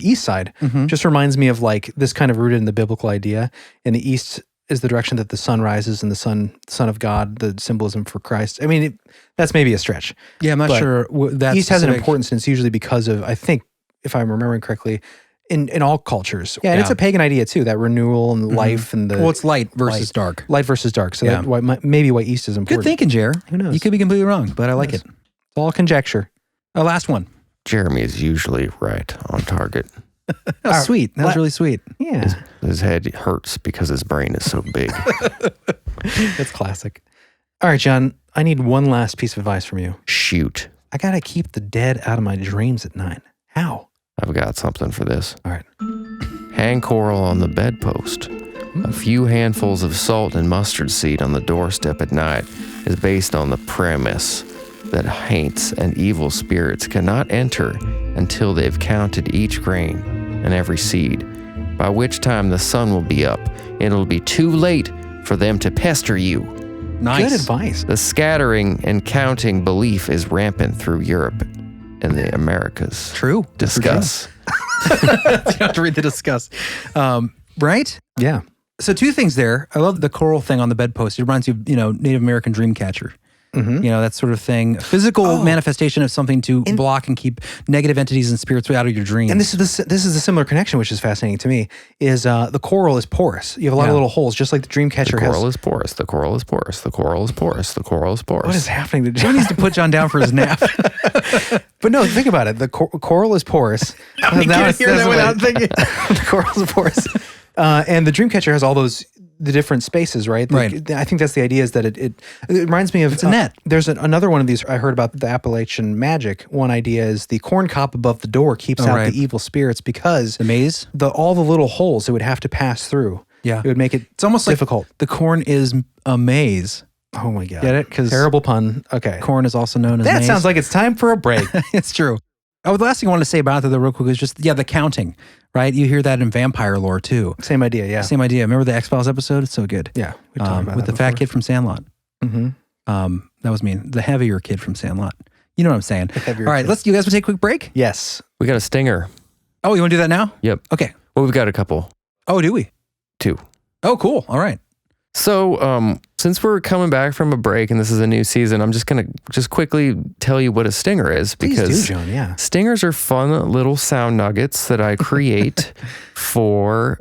east side just reminds me of like this kind of rooted in the biblical idea. In the east is the direction that the sun rises, and the son of God, the symbolism for Christ. I mean, that's maybe a stretch. Yeah, I'm not sure that east has an importance, and it's usually because of, I think, if I'm remembering correctly, in all cultures. Yeah, and it's a pagan idea too, that renewal and life and the... Well, it's light versus dark. Light versus dark. So maybe why east is important. Good thinking, Jer. Who knows? You could be completely wrong, but I like it. It's all conjecture. Last one. Jeremy is usually right on target. Sweet. That was really sweet. Yeah. His head hurts because his brain is so big. That's classic. All right, John, I need one last piece of advice from you. Shoot. I got to keep the dead out of my dreams at night. How? I've got something for this. All right. Hang coral on the bedpost. A few handfuls of salt and mustard seed on the doorstep at night is based on the premise that haints and evil spirits cannot enter until they've counted each grain and every seed, by which time the sun will be up and it'll be too late for them to pester you. Nice. Good advice. The scattering and counting belief is rampant through Europe and the Americas. True. Discuss. You have to read the discuss. Right? Yeah. So 2 things there. I love the coral thing on the bedpost. It reminds you of, Native American dream catcher. That sort of thing. Physical manifestation of something to block and keep negative entities and spirits out of your dreams. And this is a similar connection, which is fascinating to me, is the coral is porous. You have a lot of little holes, just like the dream catcher has. The coral is porous. The coral is porous. The coral is porous. The coral is porous. What is happening to John? John needs to put John down for his nap. But no, think about it. The coral is porous. I can't hear that without thinking. The coral is porous. And the dream catcher has all the different spaces, right? Right. I think that's the idea, is that it reminds me of... It's a net. There's another one of these I heard about, the Appalachian Magic. One idea is the corn cob above the door keeps out the evil spirits, because... The maze? All the little holes it would have to pass through. Yeah. It would make it It's almost difficult. like the corn is a maze. Oh my God. Get it? Because terrible pun. Okay. corn is also known as That maze. sounds like it's time for a break. It's true. Oh, the last thing I want to say about that real quick is just, the counting, right? You hear that in vampire lore too. Same idea, yeah. Same idea. Remember the X-Files episode? It's so good. Yeah. We talked about with that the fat before. kid from Sandlot. Mm-hmm. That was me. The heavier kid from Sandlot. You know what I'm saying. All right, kid. you guys want to take a quick break? Yes. We got a stinger. Oh, you want to do that now? Yep. Okay. Well, we've got a couple. Oh, do we? 2. Oh, cool. All right. So, since we're coming back from a break and this is a new season, I'm just going to quickly tell you what a stinger is. Please because do, John, yeah. Stingers are fun little sound nuggets that I create for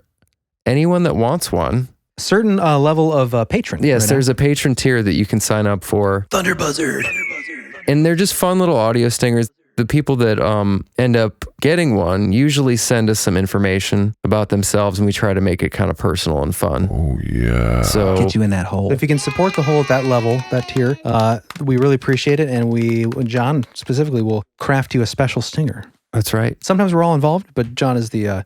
anyone that wants one. Certain level of patron. Yes, right there's a patron tier that you can sign up for. Thunder Buzzard. And they're just fun little audio stingers. The people that end up getting one usually send us some information about themselves, and we try to make it kind of personal and fun. Oh, yeah. So Get you in that hole. If you can support the hole at that level, that tier, we really appreciate it. And John specifically will craft you a special stinger. that's right. Sometimes we're all involved, but John is the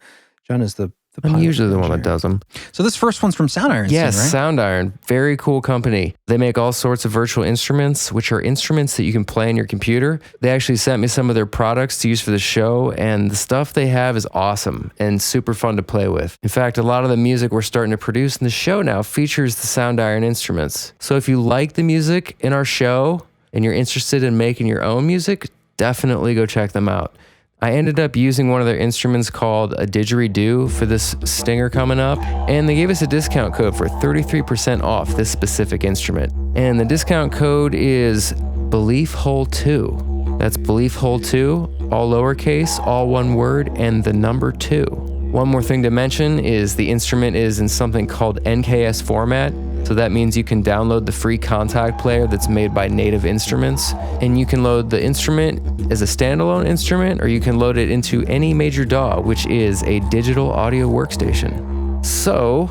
I'm pilot usually the one that engineer. does them. So this first one's from Sound Iron. Yes, right? Sound Iron. Very cool company. They make all sorts of virtual instruments, which are instruments that you can play on your computer. They actually sent me some of their products to use for the show, and the stuff they have is awesome and super fun to play with. In fact, a lot of the music we're starting to produce in the show now features the Sound Iron instruments. So if you like the music in our show and you're interested in making your own music, definitely go check them out. I ended up using one of their instruments called a didgeridoo for this stinger coming up, and they gave us a discount code for 33% off this specific instrument. And the discount code is BeliefHole2. That's BeliefHole2, all lowercase, all one word, and the number 2. One more thing to mention is the instrument is in something called NKS format. So that means you can download the free contact player that's made by Native Instruments, and you can load the instrument as a standalone instrument, or you can load it into any major DAW, which is a digital audio workstation. So,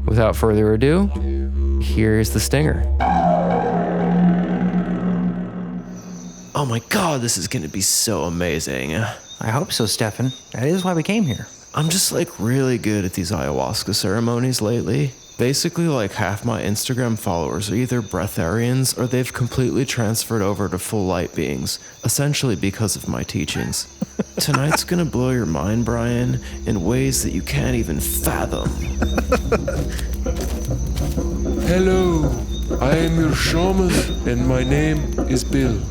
without further ado, here's the stinger. Oh my God, this is gonna be so amazing. I hope so, Stefan. That is why we came here. I'm just like really good at these ayahuasca ceremonies lately. Basically, like half my Instagram followers are either breatharians or they've completely transferred over to full light beings, essentially because of my teachings. Tonight's gonna blow your mind, Brian, in ways that you can't even fathom. Hello, I am your shaman, and my name is Bill.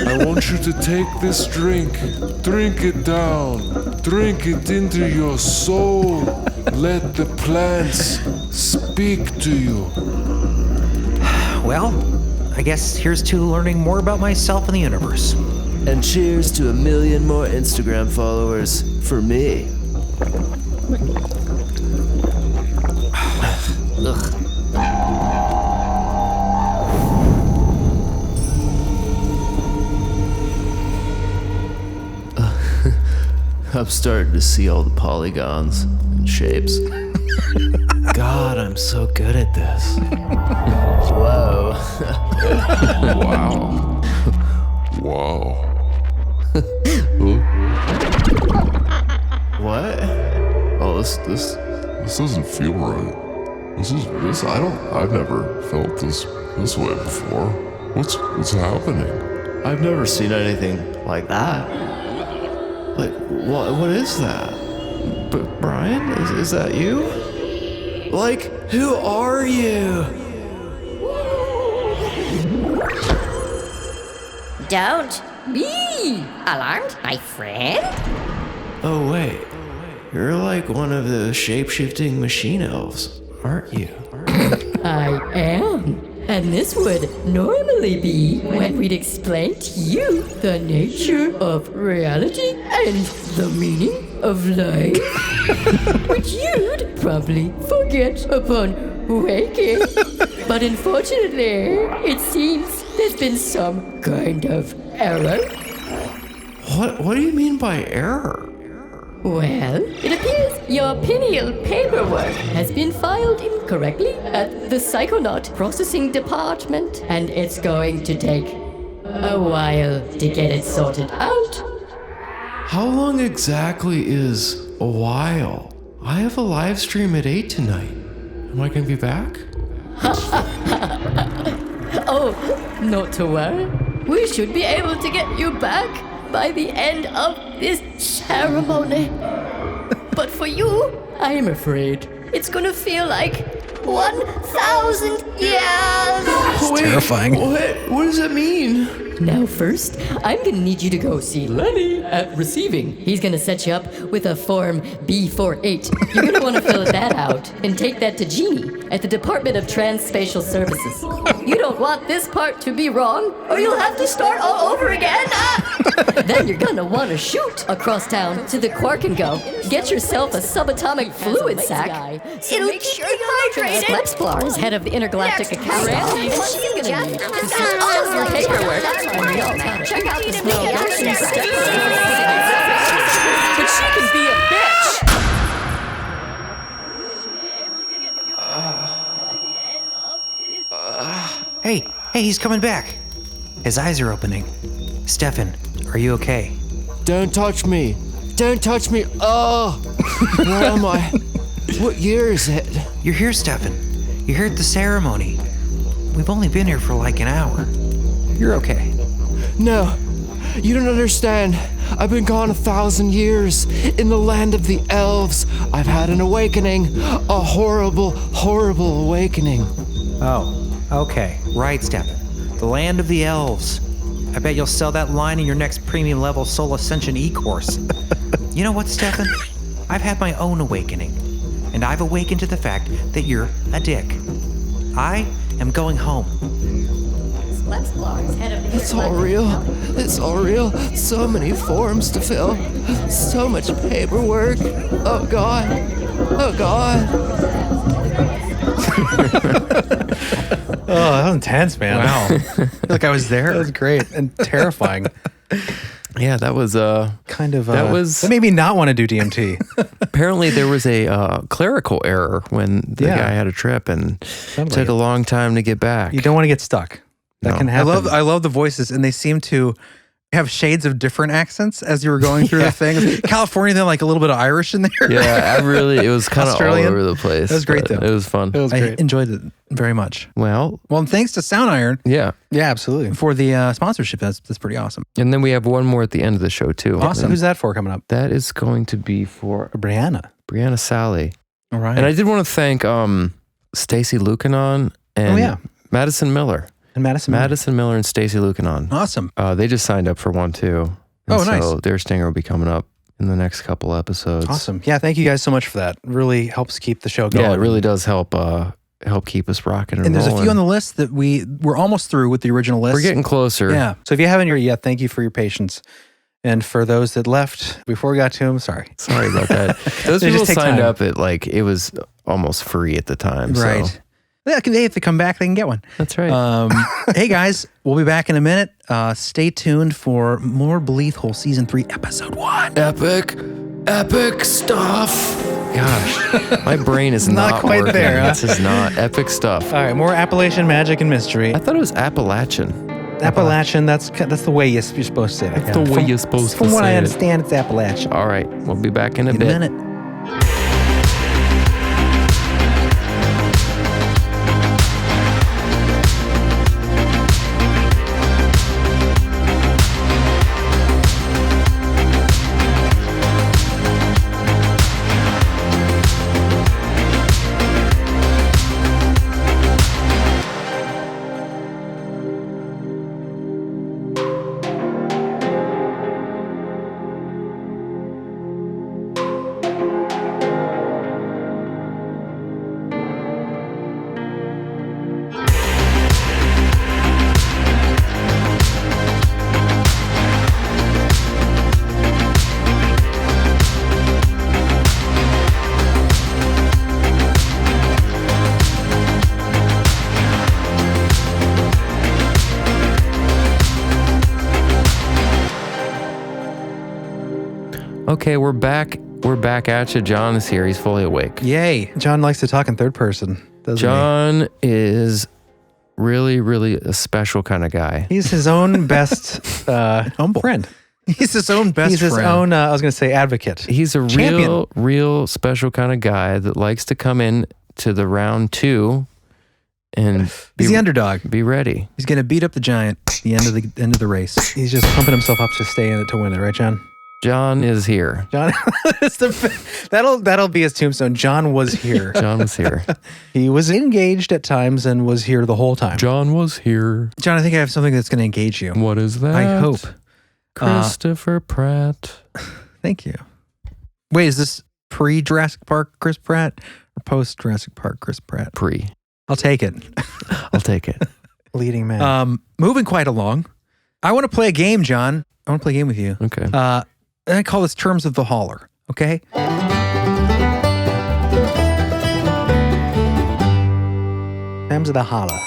I want you to take this drink it down, drink it into your soul. Let the plants speak to you. Well, I guess here's to learning more about myself and the universe. And cheers to 1 million more Instagram followers for me. Ugh. I'm starting to see all the polygons and shapes. God, I'm so good at this. Whoa. Wow. Wow. What? Oh, this doesn't feel right. I've never felt this way before. What's happening? I've never seen anything like that. Like, what is that? But Brian, is that you? Like, who are you? Don't be alarmed, my friend. Oh, wait. You're like one of the shape-shifting machine elves, aren't you? I am. And this would normally be when we'd explain to you the nature of reality and the meaning of life, which you'd probably forget upon waking. But unfortunately, it seems there's been some kind of error. What do you mean by error? Well, it appears your pineal paperwork has been filed incorrectly at the Psychonaut Processing Department, and it's going to take a while to get it sorted out. How long exactly is a while? I have a live stream at 8 tonight. Am I gonna be back? Oh, not to worry. We should be able to get you back by the end of this ceremony. But for you, I am afraid it's gonna feel like 1,000 years. It's terrifying. What does that mean? Now first, I'm gonna need you to go see Lenny at receiving. He's gonna set you up with a form B48. You're gonna wanna fill that out and take that to Jeannie at the Department of Transspatial Services. You don't want this part to be wrong, or you'll have to start all over again. Then you're gonna wanna shoot across town to the Quark and Go. Get yourself a subatomic fluid sack. It'll keep you hydrated. Slepsplar is head of the Intergalactic Academy. She's gonna need to see all of your paperwork. Check out the small action steps. But she can be a bitch. Hey, he's coming back. His eyes are opening. Stefan, are you okay? Don't touch me. Don't touch me. Oh, where am I? What year is it? You're here, Stefan. You're here at the ceremony. We've only been here for like an hour. You're okay. No, you don't understand. I've been gone 1,000 years. In the land of the elves, I've had an awakening. A horrible, horrible awakening. Oh, okay. Right, Stefan. The land of the elves. I bet you'll sell that line in your next premium level Soul Ascension e-course. You know what, Stefan? I've had my own awakening. And I've awakened to the fact that you're a dick. I am going home. It's all real. It's all real. So many forms to fill. So much paperwork. Oh, God. Oh, God. Oh, that was intense, man. Wow. I feel like I was there. That was great and terrifying. Yeah, that was Kind of. that made me not want to do DMT. apparently there was a clerical error when the guy had a trip and took a long time to get back. You don't want to get stuck. That can happen. I love the voices, and they seem to have shades of different accents as you were going through the thing. California, then like a little bit of Irish in there. Yeah, it was kind of all over the place. It was great, though. It was fun. It was I great. enjoyed it very much. Well, and thanks to Sound Iron yeah. Yeah, absolutely. for the sponsorship. That's pretty awesome. And then we have one more at the end of the show, too. Awesome. And Who's that for coming up? that is going to be for Brianna. Brianna Sally. All right. And I did want to thank Stacy Lucanon and Madison Miller. And Madison. Madison Miller and Stacy Lucanon. Awesome. They just signed up for one, too. And nice. So their stinger will be coming up in the next couple episodes. Awesome. Yeah, thank you guys so much for that. Really helps keep the show going. Yeah, it really does help keep us rocking and And there's rolling. a few on the list that we're almost through with the original list. We're getting closer. Yeah. So if you haven't heard yet, thank you for your patience. And for those that left before we got to them, sorry. Sorry about that. Those They people just take signed time. up at it was almost free at the time. Right. So. Yeah, they have to come back, they can get one. That's right. Hey guys, we'll be back in a minute. Stay tuned for more Belief Hole Season 3, Episode 1. Epic stuff. Gosh, my brain is not quite working. there, huh? This is not epic stuff. All right, more Appalachian magic and mystery. I thought it was Appalachian. Appalachian, that's the way you're supposed to say it. That's the way you're supposed to From what say I it. understand, it's Appalachian. All right, we'll be back in a In a bit. minute. Okay, we're back. We're back at you. John is here. He's fully awake. Yay. John likes to talk in third person, doesn't John is really, really a special kind of guy. he? He's his own best Humble. friend. He's his own best He's his friend. own, I was going to say, advocate. He's a Champion. real special kind of guy that likes to come in to the round 2 and He's the underdog. be ready. He's going to beat up the giant at the end of the race. He's just pumping himself up to stay in it to win it, right, John? John is here. John, that'll be his tombstone. John was here. John was here. He was engaged at times and was here the whole time. John was here. John, I think I have something that's going to engage you. What is that? I hope. Christopher Pratt. Thank you. Wait, is this pre-Jurassic Park Chris Pratt or post-Jurassic Park Chris Pratt? Pre. I'll take it. I'll take it. Leading man. Moving quite along. I want to play a game, John. I want to play a game with you. Okay. I call this Terms of the Holler, okay? Terms of the Holler.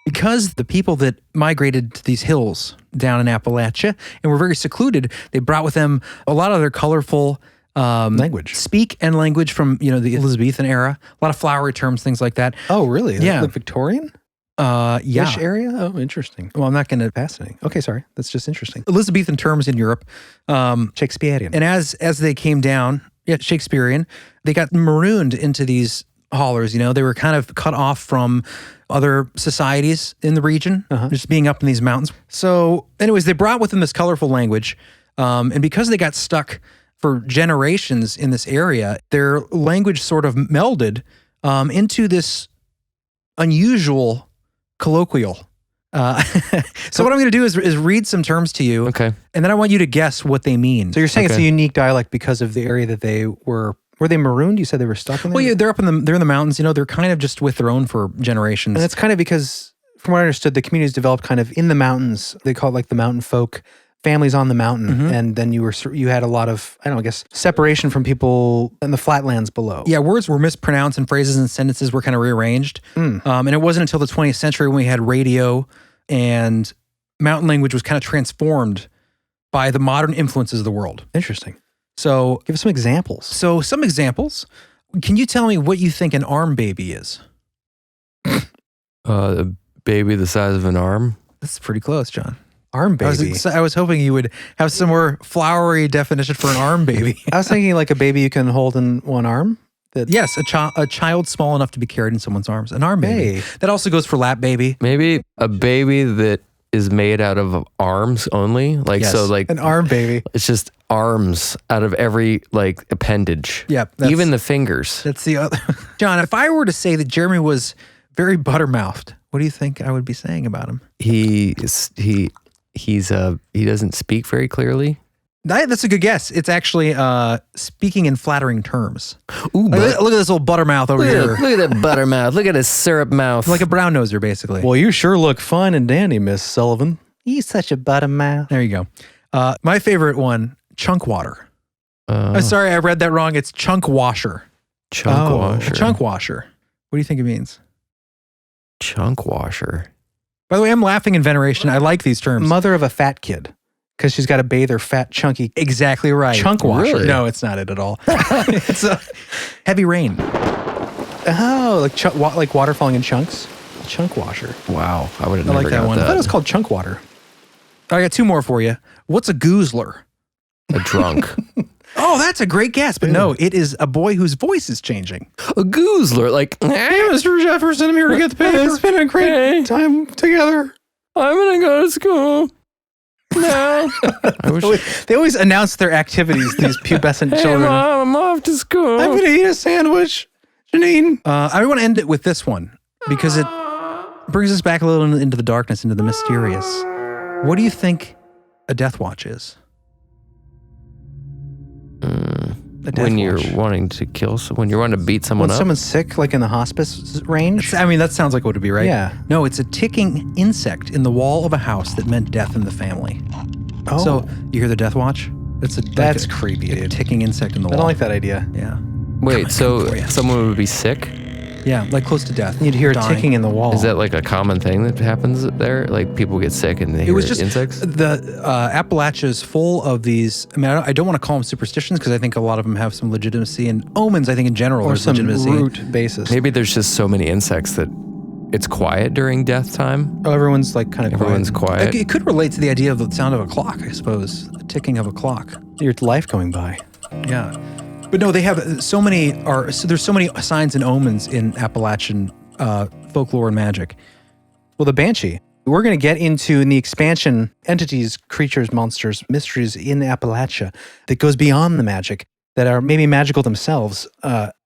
Because the people that migrated to these hills down in Appalachia and were very secluded, they brought with them a lot of their colorful language. Speak and language from, the Elizabethan era. A lot of flowery terms, things like that. Oh, really? Yeah. The Victorian? Yeah. Ish area? Oh, interesting. Well, I'm not going to... Fascinating. Okay, sorry. That's just interesting. Elizabethan terms in Europe. Shakespearean. And as they came down, Shakespearean, they got marooned into these hollers. They were kind of cut off from other societies in the region, just being up in these mountains. So anyways, they brought with them this colorful language. And because they got stuck for generations in this area, their language sort of melded into this unusual colloquial. So what I'm going to do is read some terms to you. Okay. And then I want you to guess what they mean. So you're saying it's a unique dialect because of the area that they were they marooned? You said they were stuck in there? Well, yeah, they're in the mountains. They're kind of just with their own for generations. And it's kind of because, from what I understood, the communities developed kind of in the mountains. They call it like the mountain folk, families on the mountain. And then you had a lot of, I guess, separation from people in the flatlands below. Yeah, words were mispronounced and phrases and sentences were kind of rearranged. And it wasn't until the 20th century when we had radio and mountain language was kind of transformed by the modern influences of the world. Interesting. So give us some examples. So some examples. Can you tell me what you think an arm baby is? A baby the size of an arm. That's pretty close, John. Arm baby. I was hoping you would have some more flowery definition for an arm baby. I was thinking like a baby you can hold in one arm. Yes, a child small enough to be carried in someone's arms. An arm baby. That also goes for lap baby. Maybe a baby that is made out of arms only. An arm baby. It's just arms out of every appendage. Yep. Even the fingers. That's the other. John, if I were to say that Jeremy was very buttermouthed, what do you think I would be saying about him? He doesn't speak very clearly. That's a good guess. It's actually speaking in flattering terms. Ooh, look at this old buttermouth over here. Look at that buttermouth. Look at his syrup mouth. Like a brown noser, basically. Well, you sure look fine and dandy, Miss Sullivan. You're such a buttermouth. There you go. My favorite one, chunk water. I'm sorry, I read that wrong. It's chunk washer. Chunk washer. Chunk washer. What do you think it means? Chunk washer. By the way, I'm laughing in veneration. I like these terms. Mother of a fat kid. Because she's got to bathe her fat, chunky. Exactly right. Chunk washer. Really? No, it's not it at all. It's a heavy rain. Oh, like water falling in chunks. Chunk washer. Wow, I would have never like that got one. I thought it was called chunk water. I got two more for you. What's a goozler? A drunk. Oh, that's a great guess, but no, it is a boy whose voice is changing. A goozler, Hey, Mr. Jefferson, I'm here to get the paper. It's been a great time together. I'm gonna go to school. No. They always announce their activities, these pubescent children. Mom, I'm off to school. I'm going to eat a sandwich. Janine. I want to end it with this one because it brings us back a little into the darkness, into the mysterious. What do you think a death watch is? When you're wanting to when you're wanting to beat someone When up? someone's sick, like in the hospice range? That sounds like what it would be, right? Yeah. No, it's a ticking insect in the wall of a house that meant death in the family. Oh. So you hear the death watch? That's creepy, dude. Ticking insect in the wall. I don't like that idea. Yeah. Wait, so someone would be sick? Yeah, like close to death. You'd hear dying. ticking in the wall. Is that like a common thing that happens there? Like people get sick and they hear insects? The Appalachia is full of these. I mean, I don't want to call them superstitions because I think a lot of them have some legitimacy, and omens, I think in general, or there's some legitimacy. root basis. Maybe there's just so many insects that it's quiet during death time. Oh, everyone's like kind of Everyone's quiet. It could relate to the idea of the sound of a clock, I suppose. The ticking of a clock. Your life going by. Yeah. But no, they have there's so many signs and omens in Appalachian folklore and magic. Well, the banshee. We're going to get into, in the expansion, entities, creatures, monsters, mysteries in Appalachia that goes beyond the magic, that are maybe magical themselves.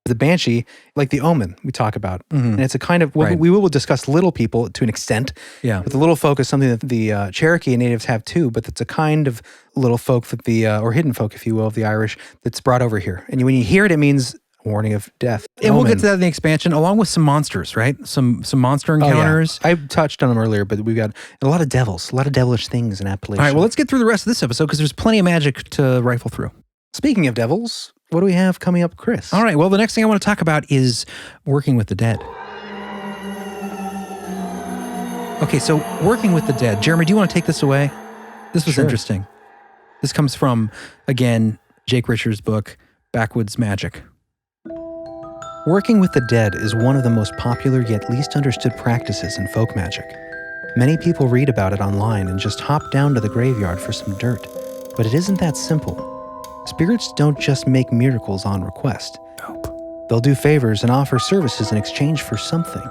The Banshee, like the Omen we talk about. And it's a kind of, we will discuss little people to an extent. Yeah. But the little folk is something that the Cherokee natives have too, but it's a kind of little folk that or hidden folk, if you will, of the Irish, that's brought over here. And when you hear it, it means a warning of death. And we'll get to that in the expansion, along with some monsters, right? Some monster encounters. I touched on them earlier, but we've got a lot of devils, a lot of devilish things in Appalachia. All right, well, let's get through the rest of this episode because there's plenty of magic to rifle through. Speaking of devils, what do we have coming up, Chris? All right, well, the next thing I want to talk about is working with the dead. Okay, so working with the dead. Jeremy, do you want to take this away? This was interesting. This comes from, again, Jake Richards' book, Backwoods Magic. Working with the dead is one of the most popular yet least understood practices in folk magic. Many people read about it online and just hop down to the graveyard for some dirt, but it isn't that simple. Spirits don't just make miracles on request. Nope. They'll do favors and offer services in exchange for something.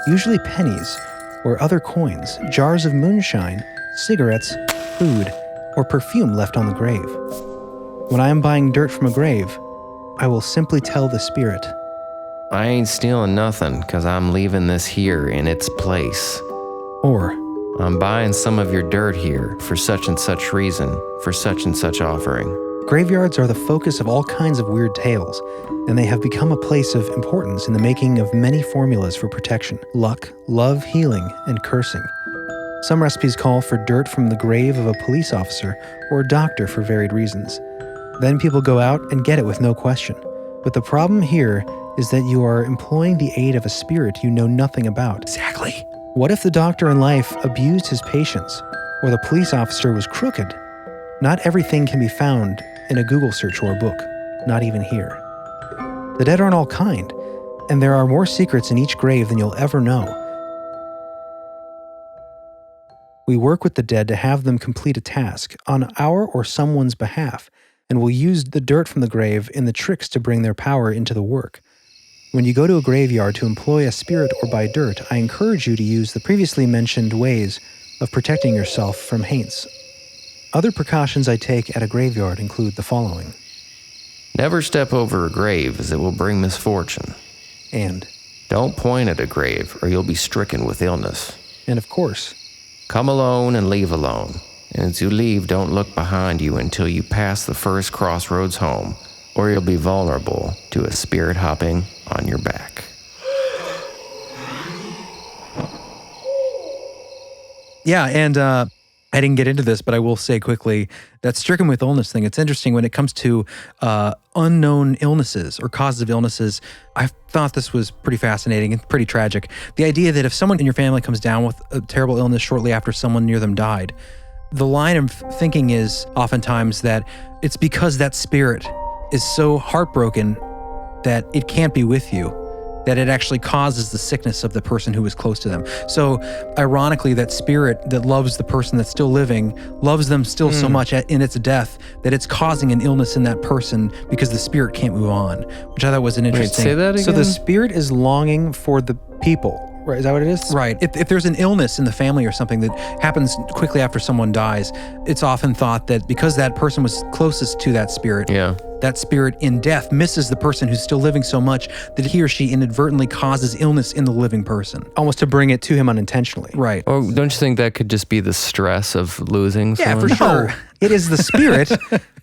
Usually pennies, or other coins, jars of moonshine, cigarettes, food, or perfume left on the grave. When I am buying dirt from a grave, I will simply tell the spirit, I ain't stealing nothing because I'm leaving this here in its place. or I'm buying some of your dirt here for such and such reason, for such and such offering. graveyards are the focus of all kinds of weird tales, and they have become a place of importance in the making of many formulas for protection, luck, love, healing, and cursing. Some recipes call for dirt from the grave of a police officer or a doctor for varied reasons. Then people go out and get it with no question. But the problem here is that you are employing the aid of a spirit you know nothing about. Exactly. What if the doctor in life abused his patients, or the police officer was crooked? Not everything can be found in a Google search or a book, not even here. The dead aren't all kind, and there are more secrets in each grave than you'll ever know. We work with the dead to have them complete a task on our or someone's behalf, and we'll use the dirt from the grave in the tricks to bring their power into the work. When you go to a graveyard to employ a spirit or buy dirt, I encourage you to use the previously mentioned ways of protecting yourself from haints. Other precautions I take at a graveyard include the following. Never step over a grave, as it will bring misfortune. And Don't point at a grave, or you'll be stricken with illness. of course, Come alone and leave alone. And as you leave, don't look behind you until you pass the first crossroads home, or you'll be vulnerable to a spirit hopping on your back. Yeah, and I didn't get into this, but I will say quickly that stricken with illness thing, it's interesting when it comes to unknown illnesses or causes of illnesses. I thought this was pretty fascinating and pretty tragic. The idea that if someone in your family comes down with a terrible illness shortly after someone near them died, the line of thinking is oftentimes that it's because that spirit is so heartbroken that it can't be with you, that it actually causes the sickness of the person who is close to them. So ironically, that spirit that loves the person that's still living, loves them still so much in its death that it's causing an illness in that person because the spirit can't move on, which I thought was an interesting... Say that again? so the spirit is longing for the people, right? Is that what it is? Right. If there's an illness in the family or something that happens quickly after someone dies, it's often thought that because that person was closest to that spirit, that spirit in death misses the person who's still living so much that he or she inadvertently causes illness in the living person. Almost to bring it to him unintentionally. Right. Or don't you think that could just be the stress of losing Yeah, someone? for sure. No, it is the spirit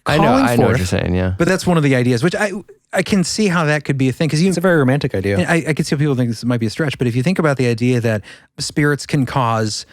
I know what you're saying, yeah. But that's one of the ideas, which I can see how that could be a thing. Because It's a very romantic idea. I can see how people think this might be a stretch, but if you think about the idea that spirits can cause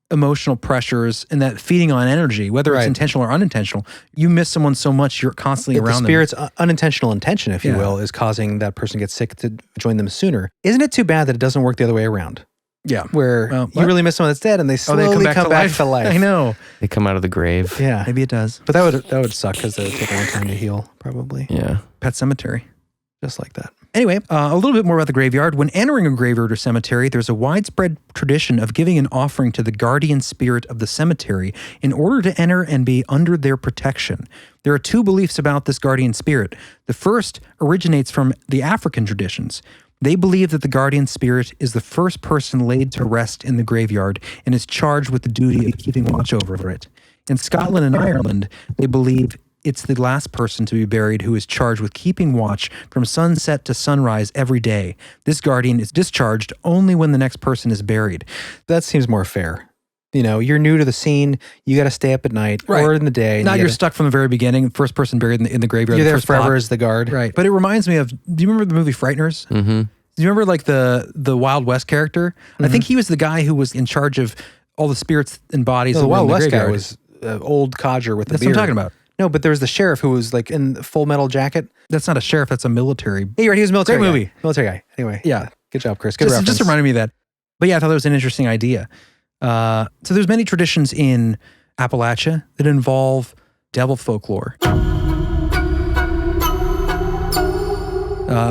emotional pressures and that feeding on energy, whether it's intentional or unintentional, you miss someone so much, you're constantly around the spirit's unintentional intention, if you will, is causing that person to get sick to join them sooner. Isn't it too bad that it doesn't work the other way around? Yeah. Where you really miss someone that's dead and they slowly come back to life. I know. They come out of the grave. Yeah. Maybe it does. But that would suck because it would take a long time to heal, probably. Yeah. Pet Cemetery. Just like that. Anyway, a little bit more about the graveyard. When entering a graveyard or cemetery, there's a widespread tradition of giving an offering to the guardian spirit of the cemetery in order to enter and be under their protection. There are two beliefs about this guardian spirit. The first originates from the African traditions. They believe that the guardian spirit is the first person laid to rest in the graveyard and is charged with the duty of keeping watch over it. In Scotland and Ireland, they believe it's the last person to be buried who is charged with keeping watch from sunset to sunrise every day. This guardian is discharged only when the next person is buried. That seems more fair. You know, you're new to the scene. You got to stay up at night or in the day. Now you're stuck from the very beginning. First person buried in the graveyard. You're the there first forever plot. as the guard. Right. But it reminds me of, do you remember the movie Frighteners? Mm-hmm. Do you remember like the Wild West character? I think he was the guy who was in charge of all the spirits and bodies. No, that the were in Wild the West guy graveyard. was old codger with the That's beard. what I'm talking about. No, but there was the sheriff who was like in the Full Metal Jacket. That's not a sheriff. That's a military. Yeah, you're right. He was a military Great guy. movie. Military guy. Anyway, yeah. Good job, Chris. Good reference. Just reminded me of that. But yeah, I thought that was an interesting idea. So there's many traditions in Appalachia that involve devil folklore.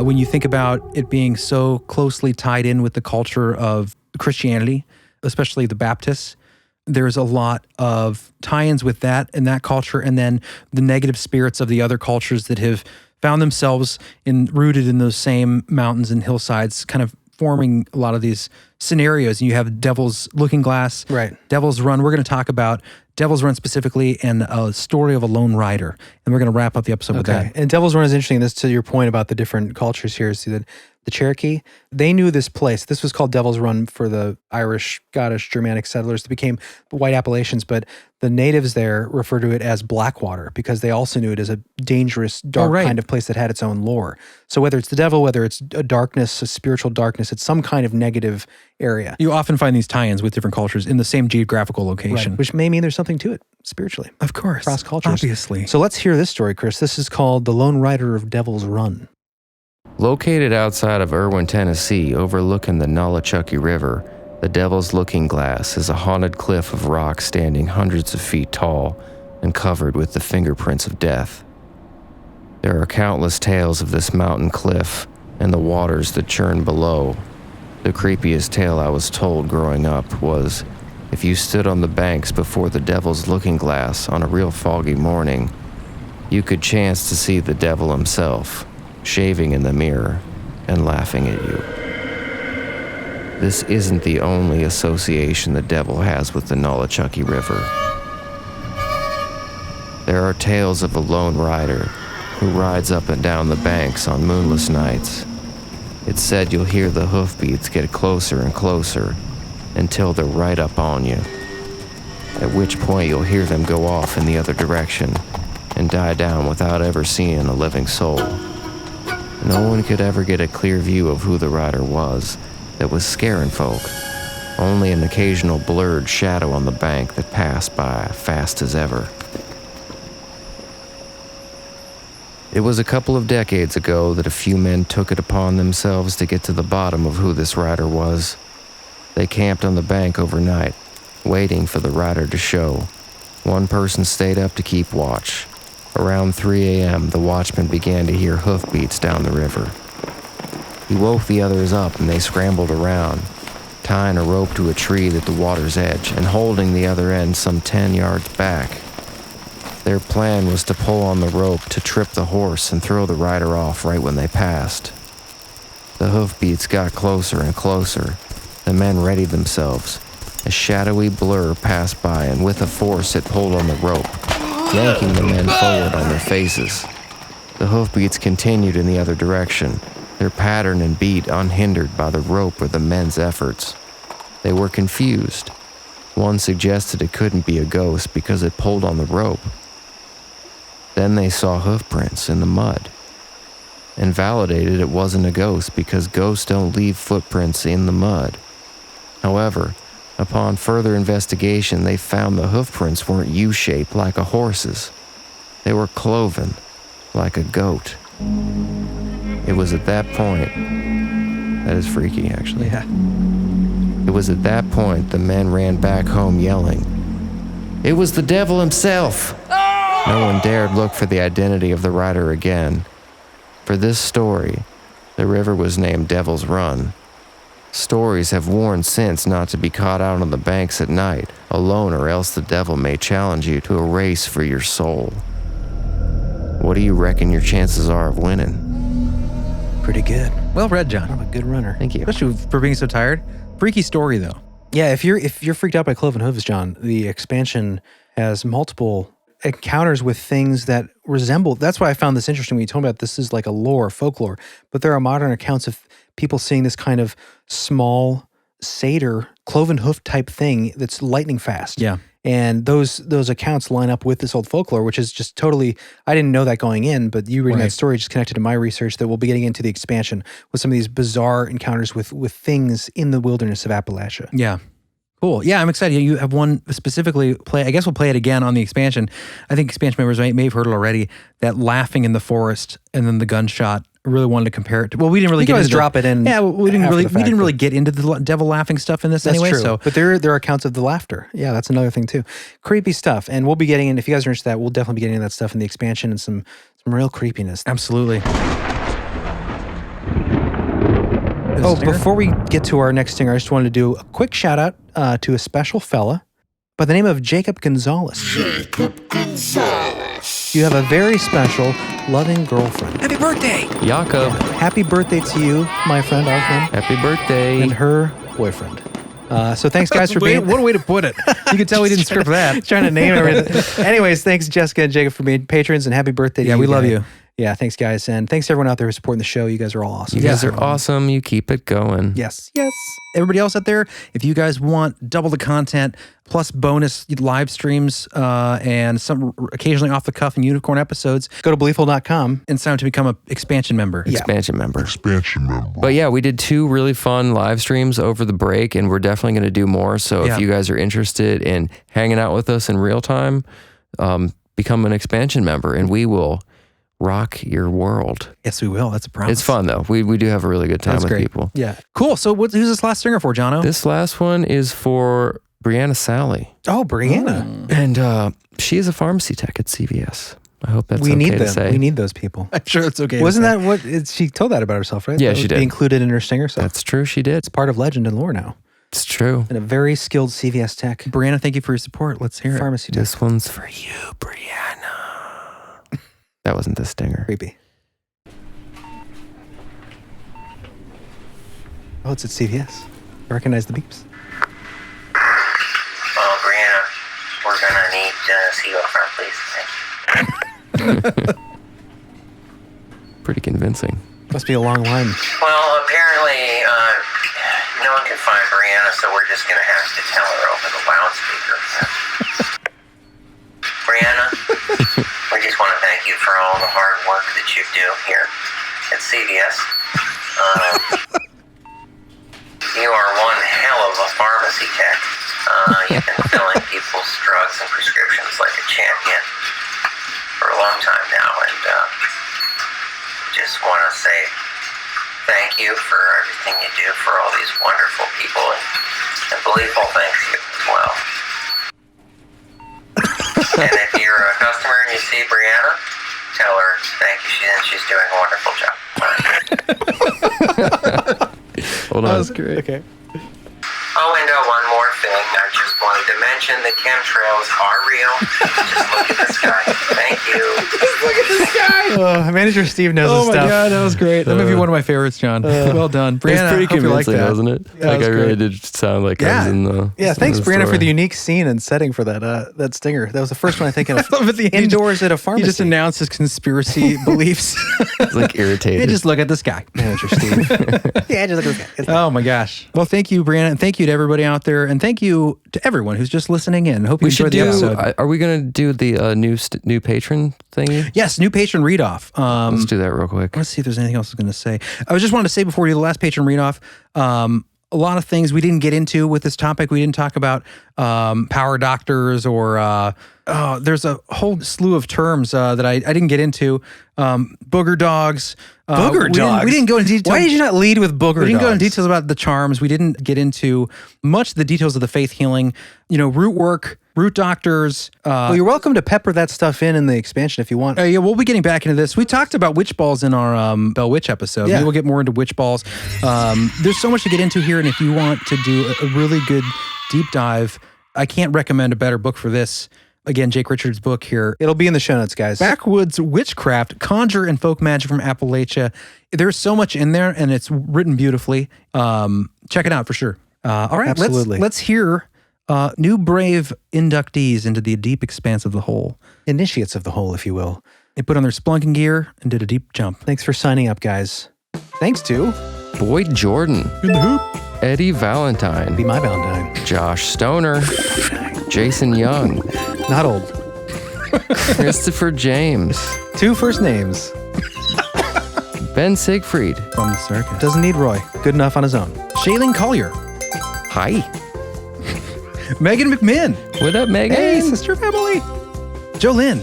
When you think about it being so closely tied in with the culture of Christianity, especially the Baptists, there's a lot of tie-ins with that and that culture, and then the negative spirits of the other cultures that have found themselves rooted in those same mountains and hillsides, kind of forming a lot of these scenarios. And you have Devil's Looking Glass, Right. Devil's Run. We're going to talk about Devil's Run specifically and a story of a lone rider. And we're going to wrap up the episode with that. And Devil's Run is interesting. This to your point about the different cultures here. See that the Cherokee, they knew this place. This was called Devil's Run for the Irish, Scottish, Germanic settlers that became white Appalachians, but the natives there refer to it as Blackwater because they also knew it as a dangerous, dark kind of place that had its own lore. So whether it's the devil, whether it's a darkness, a spiritual darkness, it's some kind of negative area. You often find these tie-ins with different cultures in the same geographical location. Right, which may mean there's something to it spiritually. Of course. Cross cultures. Obviously. So let's hear this story, Chris. This is called The Lone Rider of Devil's Run. Located outside of Irwin, Tennessee, overlooking the Nolichucky River, the Devil's Looking Glass is a haunted cliff of rock standing hundreds of feet tall and covered with the fingerprints of death. There are countless tales of this mountain cliff and the waters that churn below. The creepiest tale I was told growing up was, if you stood on the banks before the Devil's Looking Glass on a real foggy morning, you could chance to see the devil himself, shaving in the mirror and laughing at you. This isn't the only association the devil has with the Nolichucky River. There are tales of a lone rider who rides up and down the banks on moonless nights. It's said you'll hear the hoofbeats get closer and closer until they're right up on you, at which point you'll hear them go off in the other direction and die down without ever seeing a living soul. No one could ever get a clear view of who the rider was that was scaring folk, only an occasional blurred shadow on the bank that passed by fast as ever. It was a couple of decades ago that a few men took it upon themselves to get to the bottom of who this rider was. They camped on the bank overnight, waiting for the rider to show. One person stayed up to keep watch. Around 3 a.m., the watchman began to hear hoofbeats down the river. He woke the others up and they scrambled around, tying a rope to a tree at the water's edge and holding the other end some 10 yards back. Their plan was to pull on the rope to trip the horse and throw the rider off right when they passed. The hoofbeats got closer and closer. The men readied themselves. A shadowy blur passed by, and with a force it pulled on the rope, yanking the men forward on their faces. The hoofbeats continued in the other direction, their pattern and beat unhindered by the rope or the men's efforts. They were confused. One suggested it couldn't be a ghost because it pulled on the rope. Then they saw hoofprints in the mud, and validated it wasn't a ghost because ghosts don't leave footprints in the mud. However, upon further investigation, they found the hoofprints weren't U-shaped like a horse's. They were cloven, like a goat. It was at that point... That is freaky, actually. Yeah. It was at that point the men ran back home yelling, "It was the devil himself!" No one dared look for the identity of the rider again. For this story, the river was named Devil's Run. Stories have warned since not to be caught out on the banks at night, alone, or else the devil may challenge you to a race for your soul. What do you reckon your chances are of winning? Pretty good. Well read, John. I'm a good runner. Thank you. Especially for being so tired. Freaky story, though. Yeah, if you're freaked out by cloven hooves, John, the expansion has multiple encounters with things that resemble. That's why I found this interesting when you told me about this is like a lore, folklore. But there are modern accounts of people seeing this kind of small satyr, cloven hoof type thing that's lightning fast. Yeah. And those accounts line up with this old folklore, which is just totally, I didn't know that going in, but you reading that story just connected to my research that we'll be getting into the expansion with some of these bizarre encounters with things in the wilderness of Appalachia. Yeah. Cool. Yeah, I'm excited. You have one specifically I guess we'll play it again on the expansion. I think expansion members may have heard it already, that laughing in the forest and then the gunshot. I really wanted to compare it to, well, we didn't really get into drop it in. Yeah, we didn't really get into the devil laughing stuff in this That's anyway. true. So, but there are accounts of the laughter. Yeah, that's another thing too. Creepy stuff. And we'll be getting in, if you guys are interested in that, we'll definitely be getting into that stuff in the expansion and some real creepiness. absolutely. Oh, before we get to our next stinger, I just wanted to do a quick shout out to a special fella by the name of Jacob Gonzalez. You have a very special, loving girlfriend. Happy birthday! Jakob, Happy birthday to you, my friend, our friend, happy birthday. and her boyfriend. So thanks, guys, for being... What a way to put it. You can tell we didn't script that. Trying to name everything. Anyways, thanks, Jessica and Jacob, for being patrons, and happy birthday to you. Yeah, we love guys. you. Yeah, thanks, guys. And thanks to everyone out there who's supporting the show. You guys are all awesome. You guys are awesome. You keep it going. Yes. Everybody else out there, if you guys want double the content plus bonus live streams and some occasionally off the cuff and unicorn episodes, Go to beliefful.com. and sign up to become an expansion member. Expansion member. But yeah, we did 2 really fun live streams over the break, and we're definitely going to do more. So Yeah. if you guys are interested in hanging out with us in real time, become an expansion member, and we will rock your world. Yes, we will. That's a promise. It's fun though. We do have a really good time That's with great. people. Yeah. Cool. So who's this last singer for, Jono? This last one is for Brianna Sally, Oh, Brianna. and she is a pharmacy tech at CVS. I hope that's We okay need to them. say. We need those people. I'm sure it's okay. Wasn't that what she told that about herself, right? Yeah, That she would did. Be included in her stinger song. That's true. She did. It's part of legend and lore now. It's true. And a very skilled CVS tech. Brianna, thank you for your support. Let's hear it. Pharmacy tech. This one's for you, Brianna. That wasn't the stinger. Creepy. Oh, it's at CVS. I recognize the beeps. Oh, Brianna, we're gonna need to see you up front, please. Thank you. Pretty convincing. Must be a long line. Well, apparently, no one can find Brianna, so we're just gonna have to tell her over the loudspeaker. Brianna, we just want to thank you for all the hard work that you do here at CVS. You are one hell of a pharmacy tech. You've been filling people's drugs and prescriptions like a champion for a long time now, and just want to say thank you for everything you do for all these wonderful people, and Beliefful thanks you as well. And if you're a customer and you see Brianna, tell her thank you, she's doing a wonderful job. Hold on. great. Okay. Oh, and one more thing. I just wanted to mention the chemtrails are real. Just look at the sky. Thank you. Manager Steve knows his Oh my stuff. God, that was great. That might be one of my favorites, John. Well done. Brianna, It's pretty hope you like convincing, that. wasn't it? Yeah, Like it I was really great. did sound like I was in the. Yeah, thanks, in Brianna, for story. the unique scene and setting for that stinger. That was the first one I think of. At the end, Indoors at a He pharmacy. just announced his conspiracy beliefs. It's like irritated. Hey, just look at the sky. Manager Steve. Yeah, just look at this guy. Oh my gosh. Well, thank you, Brianna, and thank you to everybody out there, and thank you to everyone who's just listening in. Hope you we enjoyed should the do. episode. Are we gonna do the new patron thingy? Yes, new patron read off. Let's do that real quick. Let's see if there's anything else I was going to say. I just wanted to say before we do the last patron read off, a lot of things we didn't get into with this topic. We didn't talk about power doctors or there's a whole slew of terms that I didn't get into. Booger dogs. Booger dogs? We didn't go into detail. Why did you not lead with booger We didn't go into dogs? details about the charms. We didn't get into much of the details of the faith healing. Root work, root doctors. Well, you're welcome to pepper that stuff in the expansion if you want. Yeah, we'll be getting back into this. We talked about witch balls in our Bell Witch episode. Yeah. Maybe we'll get more into witch balls. There's so much to get into here, and if you want to do a really good deep dive, I can't recommend a better book for this again, Jake Richards' book here. It'll be in the show notes, guys. Backwoods Witchcraft, Conjure and Folk Magic from Appalachia. There's so much in there, and it's written beautifully. Check it out for sure. All right, Absolutely. let's hear new brave inductees into the deep expanse of the hole. Initiates of the hole, if you will. They put on their splunking gear and did a deep jump. Thanks for signing up, guys. Thanks to Boyd Jordan. In the hoop. Eddie Valentine. Be My Valentine. Josh Stoner. Jason Young. Not old. Christopher James. 2 first names. Ben Siegfried. From the circus. Doesn't need Roy. Good enough on his own. Shailene Collier. Hi. Megan McMinn. What up, Megan? Hey, sister family. Jolynn.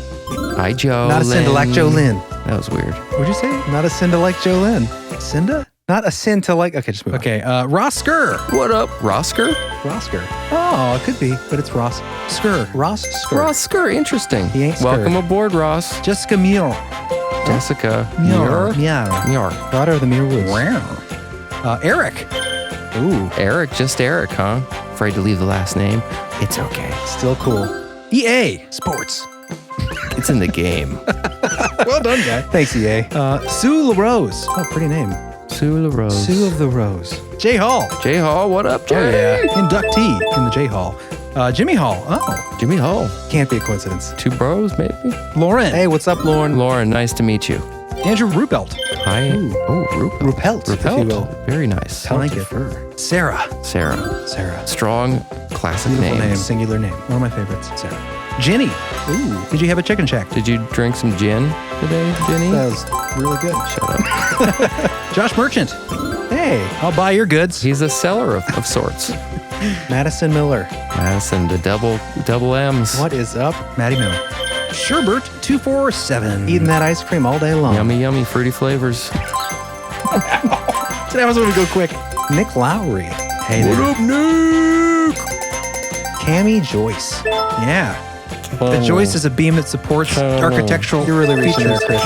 Hi, Joe. Not a Cinda like Jolynn. That was weird. What'd you say? Not a Cinda like Jolynn. Cinda? Not a sin to like. Okay, just move Okay, Ross Skur. What up, Rosker? on. Rosker. Oh, it could be, but it's Ross Skur. Ross Skur. Rosker, interesting. He ain't Welcome scared. aboard, Ross. Jessica Muir. Jessica. Muir. Muir. Daughter of the Muir Woods. Wow. Eric. Ooh, Eric, just Eric, huh? Afraid to leave the last name? It's okay. still cool. EA Sports. It's in the game. Well done, guy. Thanks, EA. Sue LaRose. Oh, pretty name. Sue LaRose. Sue of the Rose. Jay Hall. Jay Hall, what up, Jay? Inductee in the J Hall. Jimmy Hall. Oh. Jimmy Hall. Can't be a coincidence. 2 bros, maybe? Lauren. Hey, what's up, Lauren? Lauren, nice to meet you. Andrew Ruppelt. Hi. Oh, Rupelt. Rupelt, if you will. Very nice. I like it. Sarah. Sarah. Sarah. Strong, classic Beautiful name. name. Singular name. One of my favorites. Sarah. Ginny. Ooh, Did you have a chicken shack? Did you drink some gin today, Jenny? that was really good. Shut up. Josh Merchant. Hey, I'll buy your goods. He's a seller of sorts. Madison Miller. Madison, the double M's. What is up? Maddie Miller. Sherbert 247. Eating that ice cream all day long. Yummy, yummy, fruity flavors. Today I was going to go quick. Nick Lowry. Hey there. up, Nick? Cammy Joyce. Yeah. The Joyce is a beam that supports architectural You're really reaching there, features.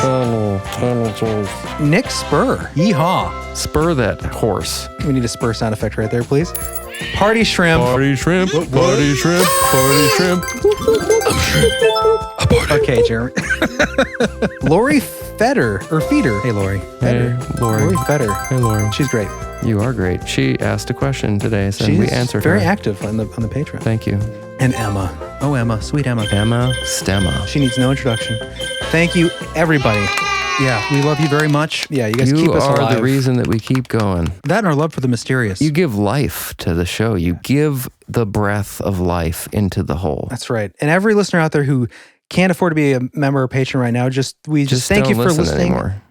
Chris. Nick Spur. Yeehaw. Spur that horse. We need a spur sound effect right there, please. Party Shrimp. Party shrimp, party shrimp, party shrimp. Okay, Jeremy. Lori Fetter. Or Feeder. Hey, Lori. Fetter. Hey, Lori. Lori Fetter. Hey, Lauren. She's great. You are great. She asked a question today, so She's we answered very her. active on the Patreon. Thank you. And Emma. Oh, Emma. Sweet Emma. Emma Stemma. She needs no introduction. Thank you, everybody. Yeah, we love you very much. Yeah, you guys You keep us are alive. the reason that we keep going. That and our love for the mysterious. You give life to the show. You give the breath of life into the whole. That's right. And every listener out there who can't afford to be a member or patron right now, just thank don't you for listen listening. anymore.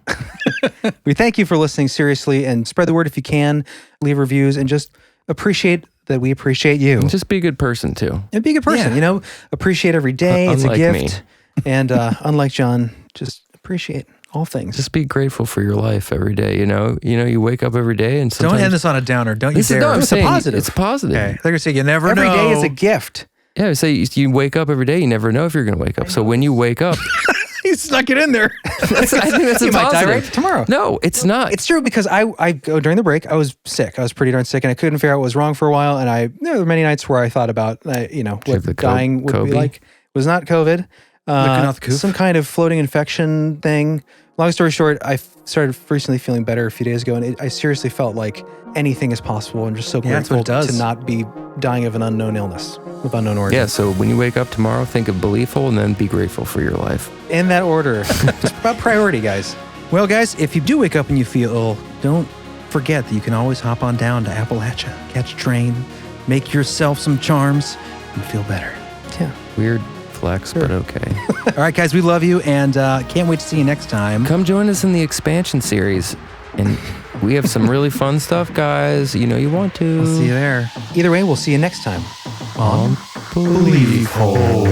We thank you for listening seriously, and spread the word if you can. Leave reviews and just appreciate that we appreciate you. Just be a good person too. And be a good person, Yeah. you know. Appreciate every day. It's a Unlike gift. And unlike John, just appreciate all things. Just be grateful for your life every day. You know, you wake up every day and sometimes Don't end this on a downer. Don't you This is- dare. no, I'm It's a saying positive. It's positive. Okay. They're going to say you never Every know. day is a gift. Yeah, say you wake up every day. You never know if you're going to wake up. So when you wake up, He snuck it in there. I think that's a You might die positive. right tomorrow. No, it's not. It's true because I go during the break. I was sick. I was pretty darn sick, and I couldn't figure out what was wrong for a while. And there were many nights where I thought about what the dying would Kobe? be like. It was not COVID. out the coop. Some kind of floating infection thing. Long story short, I started recently feeling better a few days ago, and I seriously felt like anything is possible. I'm just so Yeah, that's what grateful it does. to not be dying of an unknown illness of unknown origin. Yeah, so when you wake up tomorrow, think of beliefful and then be grateful for your life. In that order. Just about priority, guys. Well, guys, if you do wake up and you feel ill, don't forget that you can always hop on down to Appalachia, catch a train, make yourself some charms, and feel better. Yeah. Weird flex, but okay. All right, guys, we love you, and can't wait to see you next time. Come join us in the expansion series. And we have some really fun stuff, guys. You know you want to. See you there. Either way, we'll see you next time. Believe hole.